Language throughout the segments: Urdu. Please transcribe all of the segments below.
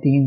3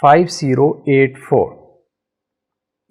5084।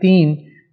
3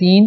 3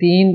3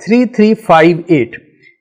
3358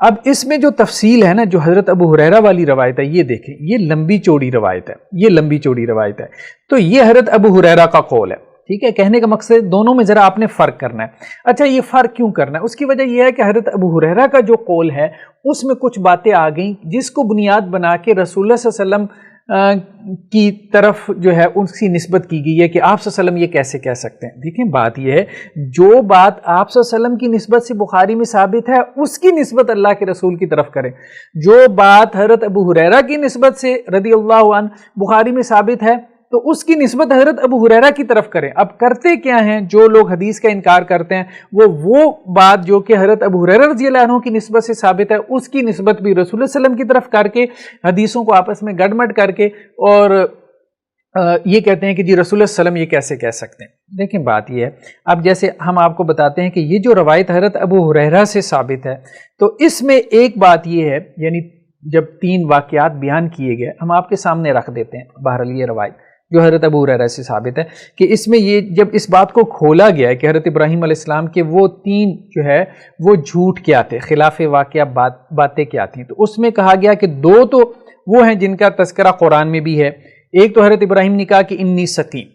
اب اس میں جو تفصیل ہے نا، جو حضرت ابو ہریرہ والی روایت ہے، یہ دیکھیں، یہ لمبی چوڑی روایت ہے، یہ لمبی چوڑی روایت ہے. تو یہ حضرت ابو ہریرہ کا قول ہے. ٹھیک ہے، کہنے کا مقصد دونوں میں ذرا آپ نے فرق کرنا ہے. اچھا، یہ فرق کیوں کرنا ہے؟ اس کی وجہ یہ ہے کہ حضرت ابو ہریرہ کا جو قول ہے اس میں کچھ باتیں آ گئیں جس کو بنیاد بنا کے رسول اللہ صلی اللہ علیہ وسلم کی طرف جو ہے ان کی نسبت کی گئی ہے کہ آپ صلی اللہ علیہ وسلم یہ کیسے کہہ سکتے ہیں. دیکھیں، بات یہ ہے، جو بات آپ صلی اللہ علیہ وسلم کی نسبت سے بخاری میں ثابت ہے اس کی نسبت اللہ کے رسول کی طرف کریں. جو بات حضرت ابو ہریرہ کی نسبت سے رضی اللہ عنہ بخاری میں ثابت ہے تو اس کی نسبت حضرت ابو ہریرہ کی طرف کریں. اب کرتے کیا ہیں جو لوگ حدیث کا انکار کرتے ہیں، وہ بات جو کہ حضرت ابو ہریرہ رضی اللہ عنہ کی نسبت سے ثابت ہے اس کی نسبت بھی رسول اللہ صلی اللہ علیہ وسلم کی طرف کر کے حدیثوں کو آپس میں گڑمٹ کر کے اور یہ کہتے ہیں کہ جی رسول اللہ صلی اللہ علیہ وسلم یہ کیسے کہہ سکتے ہیں. دیکھیں، بات یہ ہے، اب جیسے ہم آپ کو بتاتے ہیں کہ یہ جو روایت حضرت ابو ہریرہ سے ثابت ہے تو اس میں ایک بات یہ ہے، یعنی جب 3 واقعات بیان کیے گئے ہم آپ کے سامنے رکھ دیتے ہیں. بہرحال یہ روایت جو حضرت ابو ہریرہ سے ثابت ہے کہ اس میں یہ جب اس بات کو کھولا گیا ہے کہ حضرت ابراہیم علیہ السلام کے وہ 3 جو ہے وہ جھوٹ کیا تھے، خلاف واقعہ باتیں کیا تھیں، تو اس میں کہا گیا کہ 2 تو وہ ہیں جن کا تذکرہ قرآن میں بھی ہے. ایک تو حضرت ابراہیم نے کہا کہ انی سقیم،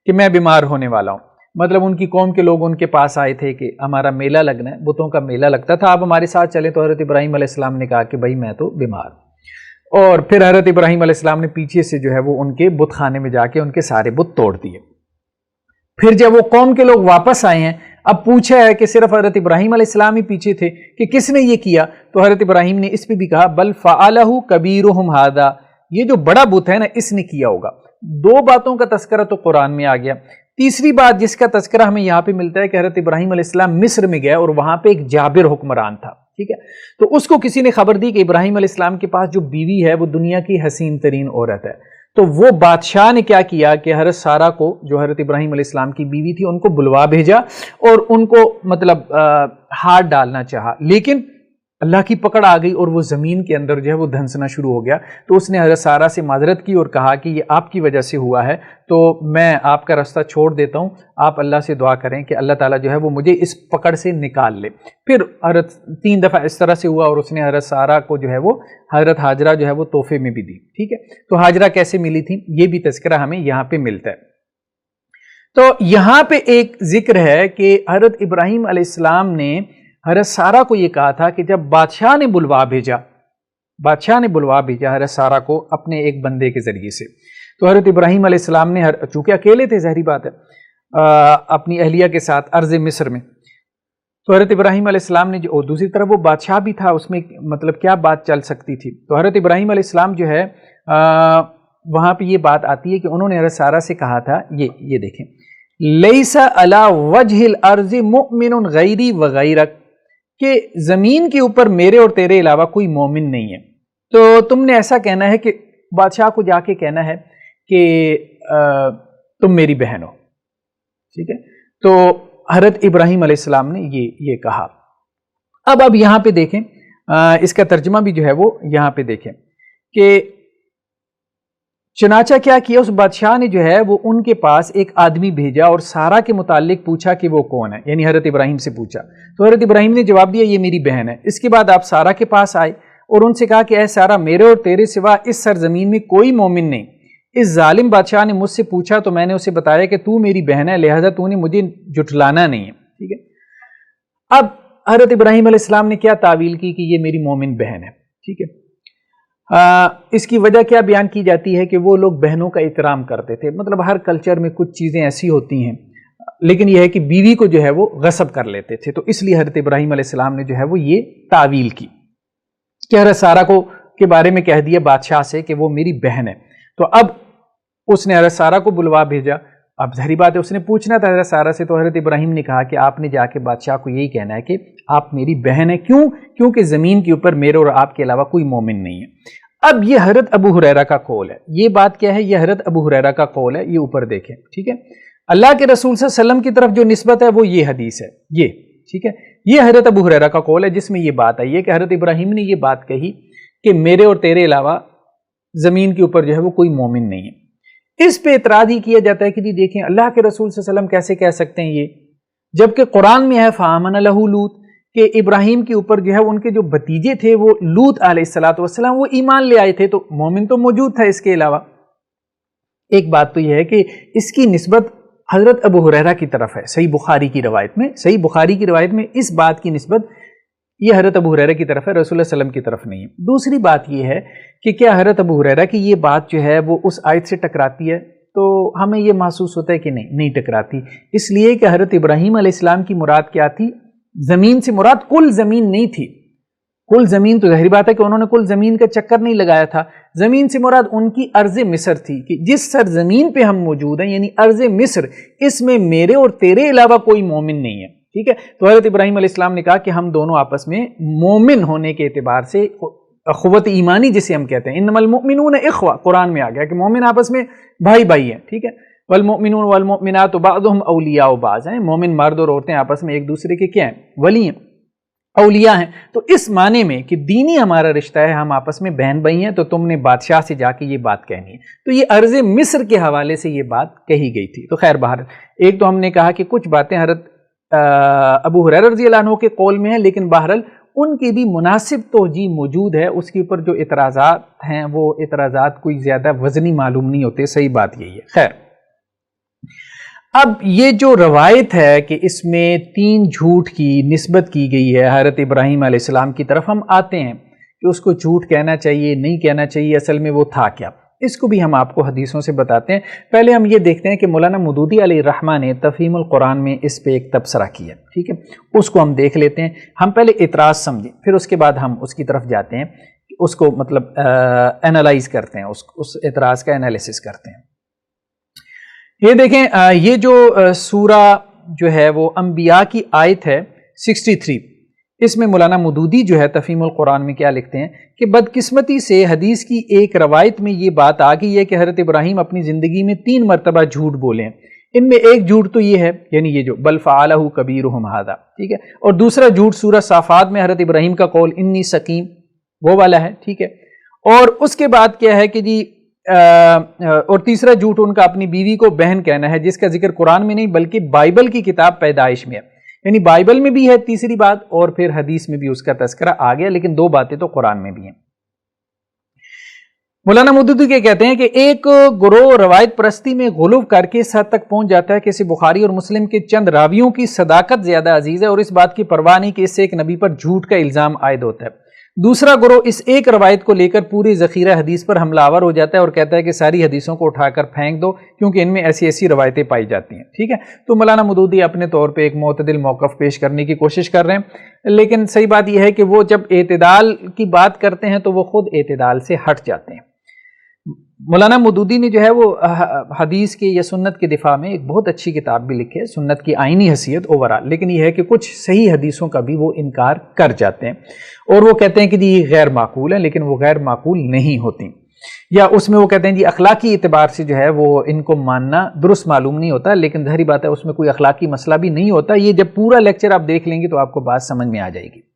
کہ میں بیمار ہونے والا ہوں. مطلب ان کی قوم کے لوگ ان کے پاس آئے تھے کہ ہمارا میلہ لگنا ہے، بتوں کا میلہ لگتا تھا، آپ ہمارے ساتھ چلیں. تو حضرت ابراہیم علیہ السلام نے کہا کہ بھائی میں تو بیمار ہوں. اور پھر حضرت ابراہیم علیہ السلام نے پیچھے سے جو ہے وہ ان کے بت خانے میں جا کے ان کے سارے بت توڑ دیے. پھر جب وہ قوم کے لوگ واپس آئے ہیں، اب پوچھا ہے کہ صرف حضرت ابراہیم علیہ السلام ہی پیچھے تھے کہ کس نے یہ کیا؟ تو حضرت ابراہیم نے اس پہ بھی کہا بل فعلہ کبیرہم ھذا، یہ جو بڑا بت ہے نا اس نے کیا ہوگا. 2 باتوں کا تذکرہ تو قرآن میں آ گیا. تیسری بات جس کا تذکرہ ہمیں یہاں پہ ملتا ہے کہ حضرت ابراہیم علیہ السلام مصر میں گئے اور وہاں پہ ایک جابر حکمران تھا. ٹھیک ہے، تو اس کو کسی نے خبر دی کہ ابراہیم علیہ السلام کے پاس جو بیوی ہے وہ دنیا کی حسین ترین عورت ہے. تو وہ بادشاہ نے کیا کیا کہ حضرت سارہ کو، جو حضرت ابراہیم علیہ السلام کی بیوی تھی، ان کو بلوا بھیجا اور ان کو مطلب ہاتھ ڈالنا چاہا، لیکن اللہ کی پکڑ آ گئی اور وہ زمین کے اندر جو ہے وہ دھنسنا شروع ہو گیا. تو اس نے حضرت سارہ سے معذرت کی اور کہا کہ یہ آپ کی وجہ سے ہوا ہے، تو میں آپ کا راستہ چھوڑ دیتا ہوں، آپ اللہ سے دعا کریں کہ اللہ تعالیٰ جو ہے وہ مجھے اس پکڑ سے نکال لے. پھر حضرت 3 دفعہ اس طرح سے ہوا اور اس نے حضرت سارہ کو جو ہے وہ حضرت ہاجرہ جو ہے وہ تحفے میں بھی دی. ٹھیک ہے، تو ہاجرہ کیسے ملی تھی یہ بھی تذکرہ ہمیں یہاں پہ ملتا ہے. تو یہاں پہ ایک ذکر ہے کہ حضرت ابراہیم علیہ السلام نے حضرت سارہ کو یہ کہا تھا کہ جب بادشاہ نے بلوا بھیجا حضرت سارہ کو اپنے ایک بندے کے ذریعے سے، تو حضرت ابراہیم علیہ السلام نے چونکہ اکیلے تھے، ظاہری بات ہے، اپنی اہلیہ کے ساتھ ارض مصر میں، تو حضرت ابراہیم علیہ السلام نے جو دوسری طرف وہ بادشاہ بھی تھا، اس میں مطلب کیا بات چل سکتی تھی. تو حضرت ابراہیم علیہ السلام جو ہے وہاں پہ یہ بات آتی ہے کہ انہوں نے حضرت سارہ سے کہا تھا، یہ دیکھیں، لیس علی وجہ الارض مؤمن غیری وغیرک، کہ زمین کے اوپر میرے اور تیرے علاوہ کوئی مومن نہیں ہے، تو تم نے ایسا کہنا ہے کہ بادشاہ کو جا کے کہنا ہے کہ تم میری بہن ہو. ٹھیک ہے، تو حضرت ابراہیم علیہ السلام نے یہ کہا. اب یہاں پہ دیکھیں، اس کا ترجمہ بھی جو ہے وہ یہاں پہ دیکھیں کہ چنانچہ کیا کیا، اس بادشاہ نے جو ہے وہ ان کے پاس ایک آدمی بھیجا اور سارہ کے متعلق پوچھا کہ وہ کون ہے، یعنی حضرت ابراہیم سے پوچھا. تو حضرت ابراہیم نے جواب دیا یہ میری بہن ہے. اس کے بعد آپ سارہ کے پاس آئے اور ان سے کہا کہ اے سارہ، میرے اور تیرے سوا اس سرزمین میں کوئی مومن نہیں. اس ظالم بادشاہ نے مجھ سے پوچھا تو میں نے اسے بتایا کہ تو میری بہن ہے، لہذا تو نے مجھے جھٹلانا نہیں ہے. ٹھیک ہے، اب حضرت ابراہیم علیہ السلام نے کیا تعویل کی کہ یہ میری مومن بہن ہے. ٹھیک ہے، اس کی وجہ کیا بیان کی جاتی ہے کہ وہ لوگ بہنوں کا احترام کرتے تھے. مطلب ہر کلچر میں کچھ چیزیں ایسی ہوتی ہیں، لیکن یہ ہے کہ بیوی کو جو ہے وہ غصب کر لیتے تھے، تو اس لیے حضرت ابراہیم علیہ السلام نے جو ہے وہ یہ تعویل کی کہ حضرت سارہ کو کے بارے میں کہہ دیا بادشاہ سے کہ وہ میری بہن ہے. تو اب اس نے حضرت سارہ کو بلوا بھیجا. اب ظاہری بات ہے اس نے پوچھنا تھا حضرت سارہ سے، تو حضرت ابراہیم نے کہا کہ آپ نے جا کے بادشاہ کو یہی کہنا ہے کہ آپ میری بہن ہے. کیونکہ زمین کے اوپر میرے اور آپ کے علاوہ کوئی مومن نہیں ہے. اب یہ حضرت ابو ہریرہ کا قول ہے. یہ بات کیا ہے؟ یہ حضرت ابو ہریرہ کا قول ہے. یہ اوپر دیکھیں. ٹھیک ہے، اللہ کے رسول صلی اللہ علیہ وسلم کی طرف جو نسبت ہے وہ یہ حدیث ہے. یہ ٹھیک ہے، یہ حضرت ابو ہریرہ کا قول ہے جس میں یہ بات آئی ہے کہ حضرت ابراہیم نے یہ بات کہی کہ میرے اور تیرے علاوہ زمین کے اوپر جو ہے وہ کوئی مومن نہیں ہے. اس پہ اعتراض ہی کیا جاتا ہے کہ جی دیکھیں اللہ کے رسول صلی اللہ علیہ وسلم کیسے کہہ سکتے ہیں یہ، جبکہ قرآن میں ہے فآمن لہ لوط، کہ ابراہیم کے اوپر جو ہے ان کے جو بھتیجے تھے وہ لوط علیہ الصلوۃ والسلام وہ ایمان لے آئے تھے، تو مومن تو موجود تھا اس کے علاوہ۔ ایک بات تو یہ ہے کہ اس کی نسبت حضرت ابو ہریرہ کی طرف ہے، صحیح بخاری کی روایت میں اس بات کی نسبت یہ حضرت ابو ہریرہ کی طرف ہے، رسول اللہ صلی اللہ علیہ وسلم کی طرف نہیں ہے۔ دوسری بات یہ ہے کہ کیا حضرت ابو ہریرہ کی یہ بات جو ہے وہ اس آیت سے ٹکراتی ہے؟ تو ہمیں یہ محسوس ہوتا ہے کہ نہیں ٹکراتی، اس لیے کہ حضرت ابراہیم علیہ السلام کی مراد کیا تھی؟ زمین سے مراد کل زمین نہیں تھی۔ کل زمین تو ظاہری بات ہے کہ انہوں نے کل زمین کا چکر نہیں لگایا تھا، زمین سے مراد ان کی ارض مصر تھی کہ جس سرزمین پہ ہم موجود ہیں یعنی ارض مصر، اس میں میرے اور تیرے علاوہ کوئی مومن نہیں ہے، ٹھیک ہے۔ تو حضرت ابراہیم علیہ السلام نے کہا کہ ہم دونوں آپس میں مومن ہونے کے اعتبار سے اخوت ایمانی جسے ہم کہتے ہیں، انما المؤمنون اخوہ، قرآن میں آ گیا کہ مومن آپس میں بھائی بھائی ہیں، ٹھیک ہے۔ والمؤمنون والمؤمنات بعضهم اولیاء بعض ہیں، مومن مرد اور عورتیں آپس میں ایک دوسرے کے کیا ہیں؟ ولی ہیں، اولیاء ہیں۔ تو اس معنی میں کہ دینی ہمارا رشتہ ہے، ہم آپس میں بہن بھائی ہیں، تو تم نے بادشاہ سے جا کے یہ بات کہنی ہے۔ تو یہ ارض مصر کے حوالے سے یہ بات کہی گئی تھی۔ تو خیر بہر ایک تو ہم نے کہا کہ کچھ باتیں حضرت ابو ہریرہ رضی اللہ عنہ کے قول میں ہیں، لیکن بہرحال ان کی بھی مناسب توجیہ موجود ہے، اس کے اوپر جو اعتراضات ہیں وہ اعتراضات کوئی زیادہ وزنی معلوم نہیں ہوتے، صحیح بات یہی ہے۔ خیر، اب یہ جو روایت ہے کہ اس میں 3 جھوٹ کی نسبت کی گئی ہے حضرت ابراہیم علیہ السلام کی طرف، ہم آتے ہیں کہ اس کو جھوٹ کہنا چاہیے نہیں کہنا چاہیے، اصل میں وہ تھا کیا، اس کو بھی ہم آپ کو حدیثوں سے بتاتے ہیں۔ پہلے ہم یہ دیکھتے ہیں کہ مولانا مودودی علیہ الرحمہ نے تفہیم القرآن میں اس پہ ایک تبصرہ کیا، ٹھیک ہے، اس کو ہم دیکھ لیتے ہیں۔ ہم پہلے اعتراض سمجھیں، پھر اس کے بعد ہم اس کی طرف جاتے ہیں، اس کو مطلب اینالائز کرتے ہیں، اس اعتراض کا انالیسس کرتے ہیں۔ یہ دیکھیں، یہ جو سورہ جو ہے وہ انبیاء کی آیت ہے 63، اس میں مولانا مودودی جو ہے تفہیم القرآن میں کیا لکھتے ہیں کہ بدقسمتی سے حدیث کی ایک روایت میں یہ بات آ گئی ہے کہ حضرت ابراہیم اپنی زندگی میں 3 مرتبہ جھوٹ بولے ہیں۔ ان میں ایک جھوٹ تو یہ ہے، یعنی یہ جو بل فعلہ کبیرہم ھذا، ٹھیک ہے، اور دوسرا جھوٹ سورہ صافات میں حضرت ابراہیم کا قول انی سقیم وہ والا ہے، ٹھیک ہے، اور اس کے بعد کیا ہے کہ جی اور تیسرا جھوٹ ان کا اپنی بیوی کو بہن کہنا ہے، جس کا ذکر قرآن میں نہیں بلکہ بائبل کی کتاب پیدائش میں ہے، یعنی بائبل میں بھی ہے تیسری بات، اور پھر حدیث میں بھی اس کا تذکرہ آ گیا، لیکن 2 باتیں تو قرآن میں بھی ہیں۔ مولانا مودودی کے کہتے ہیں کہ ایک گروہ روایت پرستی میں غلو کر کے اس حد تک پہنچ جاتا ہے کہ اسے بخاری اور مسلم کے چند راویوں کی صداقت زیادہ عزیز ہے اور اس بات کی پرواہ نہیں کہ اس سے ایک نبی پر جھوٹ کا الزام عائد ہوتا ہے۔ دوسرا گروہ اس ایک روایت کو لے کر پوری ذخیرہ حدیث پر حملہ آور ہو جاتا ہے اور کہتا ہے کہ ساری حدیثوں کو اٹھا کر پھینک دو کیونکہ ان میں ایسی ایسی روایتیں پائی جاتی ہیں، ٹھیک ہے۔ تو مولانا مودودی اپنے طور پہ ایک معتدل موقف پیش کرنے کی کوشش کر رہے ہیں، لیکن صحیح بات یہ ہے کہ وہ جب اعتدال کی بات کرتے ہیں تو وہ خود اعتدال سے ہٹ جاتے ہیں۔ مولانا مودودی نے جو ہے وہ حدیث کے یا سنت کے دفاع میں ایک بہت اچھی کتاب بھی لکھی ہے، سنت کی آئینی حیثیت اوورال، لیکن یہ ہے کہ کچھ صحیح حدیثوں کا بھی وہ انکار کر جاتے ہیں اور وہ کہتے ہیں کہ جی یہ غیر معقول ہے، لیکن وہ غیر معقول نہیں ہوتی، یا اس میں وہ کہتے ہیں جی اخلاقی اعتبار سے جو ہے وہ ان کو ماننا درست معلوم نہیں ہوتا، لیکن ظاہری بات ہے اس میں کوئی اخلاقی مسئلہ بھی نہیں ہوتا۔ یہ جب پورا لیکچر آپ دیکھ لیں گے تو آپ کو بات سمجھ میں آ جائے گی۔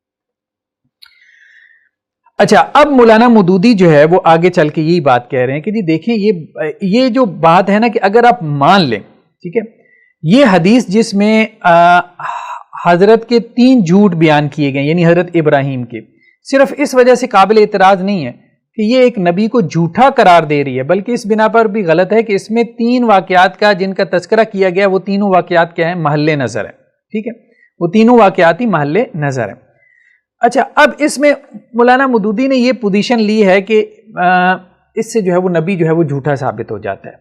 اچھا، اب مولانا مودودی جو ہے وہ آگے چل کے یہی بات کہہ رہے ہیں کہ جی دیکھیں یہ جو بات ہے نا کہ اگر آپ مان لیں، ٹھیک ہے، یہ حدیث جس میں حضرت کے 3 جھوٹ بیان کیے گئے یعنی حضرت ابراہیم کے، صرف اس وجہ سے قابل اعتراض نہیں ہے کہ یہ ایک نبی کو جھوٹا قرار دے رہی ہے، بلکہ اس بنا پر بھی غلط ہے کہ اس میں 3 واقعات کا جن کا تذکرہ کیا گیا وہ تینوں واقعات کیا ہیں؟ محل نظر ہے، ٹھیک ہے، وہ تینوں واقعات ہی محل نظر ہے۔ اچھا، اب اس میں مولانا مودودی نے یہ پوزیشن لی ہے کہ اس سے جو ہے وہ نبی جو ہے وہ جھوٹا ثابت ہو جاتا ہے،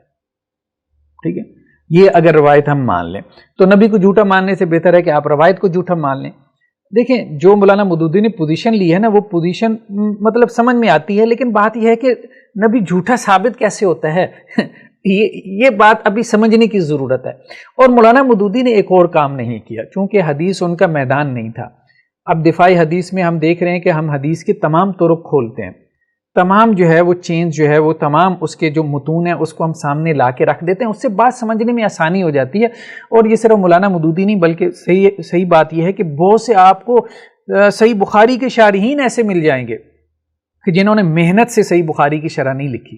ٹھیک ہے، یہ اگر روایت ہم مان لیں تو نبی کو جھوٹا ماننے سے بہتر ہے کہ آپ روایت کو جھوٹا مان لیں۔ دیکھیں جو مولانا مودودی نے پوزیشن لی ہے نا وہ پوزیشن مطلب سمجھ میں آتی ہے، لیکن بات یہ ہے کہ نبی جھوٹا ثابت کیسے ہوتا ہے یہ بات ابھی سمجھنے کی ضرورت ہے۔ اور مولانا مودودی نے ایک اور کام نہیں کیا، چونکہ حدیث ان کا میدان نہیں تھا۔ اب دفاعی حدیث میں ہم دیکھ رہے ہیں کہ ہم حدیث کے تمام طرق کھولتے ہیں، تمام جو ہے وہ چینز جو ہے وہ تمام اس کے جو متون ہیں اس کو ہم سامنے لا کے رکھ دیتے ہیں، اس سے بات سمجھنے میں آسانی ہو جاتی ہے۔ اور یہ صرف مولانا مودودی نہیں بلکہ صحیح بات یہ ہے کہ بہت سے آپ کو صحیح بخاری کے شارحین ایسے مل جائیں گے کہ جنہوں نے محنت سے صحیح بخاری کی شرح نہیں لکھی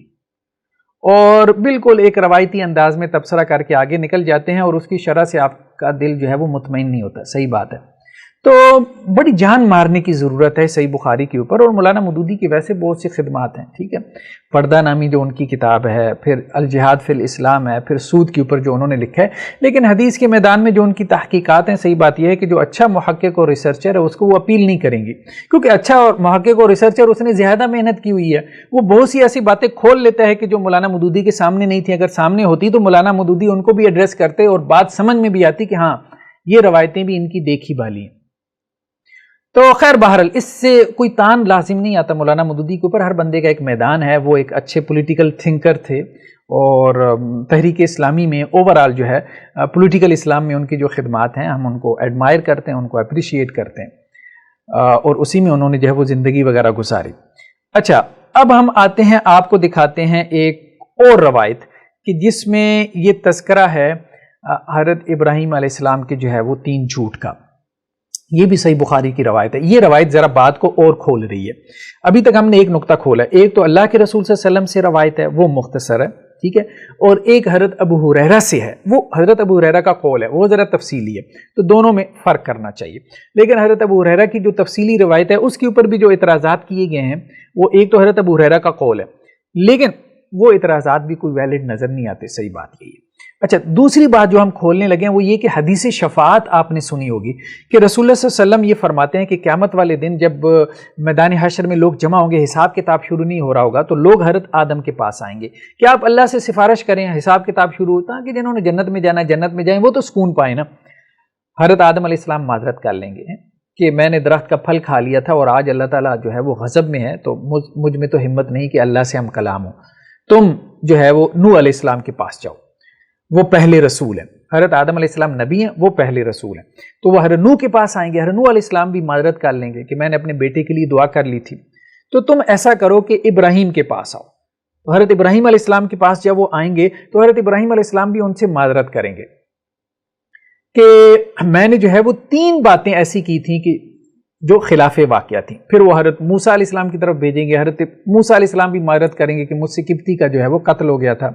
اور بالکل ایک روایتی انداز میں تبصرہ کر کے آگے نکل جاتے ہیں اور اس کی شرح سے آپ کا دل جو ہے وہ مطمئن نہیں ہوتا، صحیح بات ہے۔ تو بڑی جان مارنے کی ضرورت ہے صحیح بخاری کے اوپر. اور مولانا مودودی کی ویسے بہت سی خدمات ہیں, ٹھیک ہے, پردہ نامی جو ان کی کتاب ہے, پھر الجہاد فی الاسلام ہے, پھر سود کے اوپر جو انہوں نے لکھا ہے. لیکن حدیث کے میدان میں جو ان کی تحقیقات ہیں, صحیح بات یہ ہے کہ جو اچھا محقق اور ریسرچر ہے اس کو وہ اپیل نہیں کریں گی, کیونکہ اچھا اور محقق اور ریسرچر اس نے زیادہ محنت کی ہوئی ہے, وہ بہت سی ایسی باتیں کھول لیتا ہے کہ جو مولانا مودودی کے سامنے نہیں تھی. اگر سامنے ہوتی تو مولانا مودودی ان کو بھی ایڈریس کرتے اور بات سمجھ میں بھی آتی کہ ہاں یہ روایتیں بھی ان کی دیکھی بھالی ہیں. تو خیر بہرحال اس سے کوئی تان لازم نہیں آتا مولانا مودودی کے اوپر. ہر بندے کا ایک میدان ہے. وہ ایک اچھے پولیٹیکل تھنکر تھے اور تحریک اسلامی میں اوورال جو ہے پولیٹیکل اسلام میں ان کی جو خدمات ہیں ہم ان کو ایڈمائر کرتے ہیں, ان کو اپریشیٹ کرتے ہیں, اور اسی میں انہوں نے جو ہے وہ زندگی وغیرہ گزاری. اچھا, اب ہم آتے ہیں, آپ کو دکھاتے ہیں ایک اور روایت کہ جس میں یہ تذکرہ ہے حضرت ابراہیم علیہ السلام کے جو ہے وہ 3 جھوٹ کا. یہ بھی صحیح بخاری کی روایت ہے. یہ روایت ذرا بات کو اور کھول رہی ہے. ابھی تک ہم نے ایک نقطہ کھولا, ایک تو اللہ کے رسول صلی اللہ علیہ وسلم سے روایت ہے, وہ مختصر ہے, ٹھیک ہے, اور ایک حضرت ابو ہریرہ سے ہے. وہ حضرت ابو ہریرہ کا قول ہے, وہ ذرا تفصیلی ہے, تو دونوں میں فرق کرنا چاہیے. لیکن حضرت ابو ہریرہ کی جو تفصیلی روایت ہے اس کے اوپر بھی جو اعتراضات کیے گئے ہیں, وہ ایک تو حضرت ابو ہریرہ کا قول ہے, لیکن وہ اعتراضات بھی کوئی ویلڈ نظر نہیں آتے. صحیح بات یہی ہے. اچھا, دوسری بات جو ہم کھولنے لگے ہیں وہ یہ کہ حدیث شفاعت آپ نے سنی ہوگی کہ رسول اللہ صلی اللہ علیہ وسلم یہ فرماتے ہیں کہ قیامت والے دن جب میدان حشر میں لوگ جمع ہوں گے, حساب کتاب شروع نہیں ہو رہا ہوگا, تو لوگ حضرت آدم کے پاس آئیں گے کہ آپ اللہ سے سفارش کریں حساب کتاب شروع ہوتا کہ جنہوں نے جنت میں جانا جنت میں جائیں, وہ تو سکون پائیں نا. حضرت آدم علیہ السلام معذرت کر لیں گے کہ میں نے درخت کا پھل کھا لیا تھا اور آج اللہ تعالیٰ جو ہے وہ غضب میں ہے, تو مجھ میں تو ہمت نہیں کہ اللہ سے ہم کلام ہوں. تم جو ہے وہ نوح علیہ السلام کے پاس جاؤ, وہ پہلے رسول ہیں. حضرت آدم علیہ السلام نبی ہیں, وہ پہلے رسول ہیں. تو وہ حضرت نوح کے پاس آئیں گے, حضرت نوح علیہ السلام بھی معذرت کر لیں گے کہ میں نے اپنے بیٹے کے لیے دعا کر لی تھی, تو تم ایسا کرو کہ ابراہیم کے پاس آؤ. تو حضرت ابراہیم علیہ السلام کے پاس جب وہ آئیں گے تو حضرت ابراہیم علیہ السلام بھی ان سے معذرت کریں گے کہ میں نے جو ہے وہ 3 باتیں ایسی کی تھیں کہ جو خلاف واقعہ تھیں. پھر وہ حضرت موسیٰ علیہ السلام کی طرف بھیجیں گے, حضرت موسیٰ علیہ السلام بھی معذرت کریں گے کہ مجھ سے قبطی کا جو ہے وہ قتل ہو گیا تھا.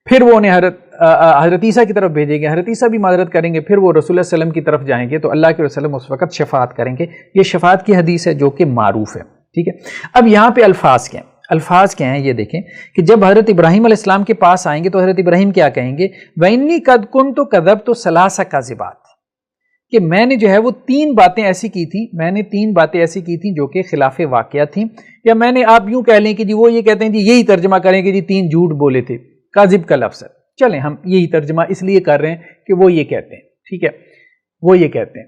پھر وہ انہیں حضرت عیسیٰ کی طرف بھیجیں گے, حضرت عیسیٰ بھی معذرت کریں گے. پھر وہ رسول اللہ صلی اللہ علیہ وسلم کی طرف جائیں گے تو اللہ کے رسول اس وقت شفاعت کریں گے. یہ شفاعت کی حدیث ہے جو کہ معروف ہے, ٹھیک ہے. اب یہاں پہ الفاظ کیا ہیں, الفاظ کیا ہیں یہ دیکھیں کہ جب حضرت ابراہیم علیہ السلام کے پاس آئیں گے تو حضرت ابراہیم کیا کہیں گے, وَإِنِّي قَدْ كُنْتُ كَذَبْتُ ثَلَاثَ كَذِبَاتٍ, کہ میں نے جو ہے وہ 3 باتیں ایسی کی تھیں, میں نے 3 باتیں ایسی کی تھیں جو کہ خلاف واقعہ تھیں. یا میں نے, آپ یوں کہہ لیں کہ جی وہ یہ کہتے ہیں جی یہی ترجمہ کریں کہ جی 3 جھوٹ بولے تھے, کاذب کا لفظ ہے. چلیں ہم یہی ترجمہ اس لیے کر رہے ہیں کہ وہ یہ کہتے ہیں, ٹھیک ہے, وہ یہ کہتے ہیں,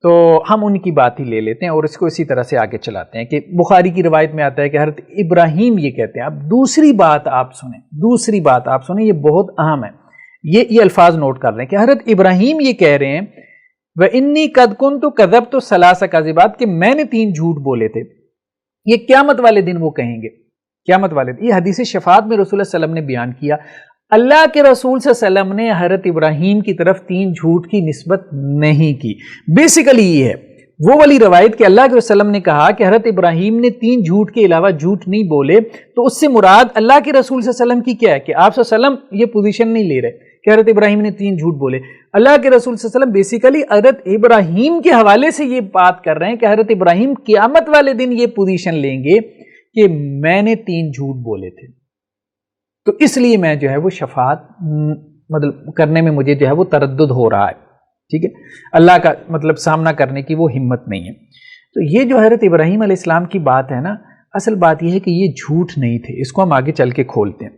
تو ہم ان کی بات ہی لے لیتے ہیں اور اس کو اسی طرح سے آگے چلاتے ہیں کہ بخاری کی روایت میں آتا ہے کہ حضرت ابراہیم یہ کہتے ہیں. اب دوسری بات آپ سنیں, دوسری بات آپ سنیں, یہ بہت اہم ہے, یہ الفاظ نوٹ کر رہے ہیں کہ حضرت ابراہیم یہ کہہ رہے ہیں وَإِنِّي قَدْ كُنْتُ كَذَبْتُ ثَلَاثَ كَذِبَاتٍ, کہ میں نے 3 جھوٹ بولے تھے. یہ قیامت والے دن وہ کہیں گے, قیامت والے دن. یہ حدیث شفاعت میں رسول اللہ صلی اللہ علیہ وسلم نے بیان کیا. اللہ کے رسول صلی اللہ علیہ وسلم نے حضرت ابراہیم کی طرف 3 جھوٹ کی نسبت نہیں کی. بیسیکلی یہ ہے وہ والی روایت کہ اللہ کے رسول نے کہا کہ حضرت ابراہیم نے 3 جھوٹ کے علاوہ جھوٹ نہیں بولے, تو اس سے مراد اللہ کے رسول صلی اللہ علیہ وسلم کی کیا ہے کہ آپ صلی اللہ علیہ وسلم یہ پوزیشن نہیں لے رہے کہ حضرت ابراہیم نے 3 جھوٹ بولے. اللہ کے رسول صلی اللہ علیہ وسلم بیسیکلی حضرت ابراہیم کے حوالے سے یہ بات کر رہے ہیں کہ حضرت ابراہیم قیامت والے دن یہ پوزیشن لیں گے کہ میں نے 3 جھوٹ بولے تھے, تو اس لیے میں جو ہے وہ شفاعت مطلب کرنے میں مجھے جو ہے وہ تردد ہو رہا ہے, ٹھیک ہے, اللہ کا مطلب سامنا کرنے کی وہ ہمت نہیں ہے. تو یہ جو حضرت ابراہیم علیہ السلام کی بات ہے نا, اصل بات یہ ہے کہ یہ جھوٹ نہیں تھے, اس کو ہم آگے چل کے کھولتے ہیں.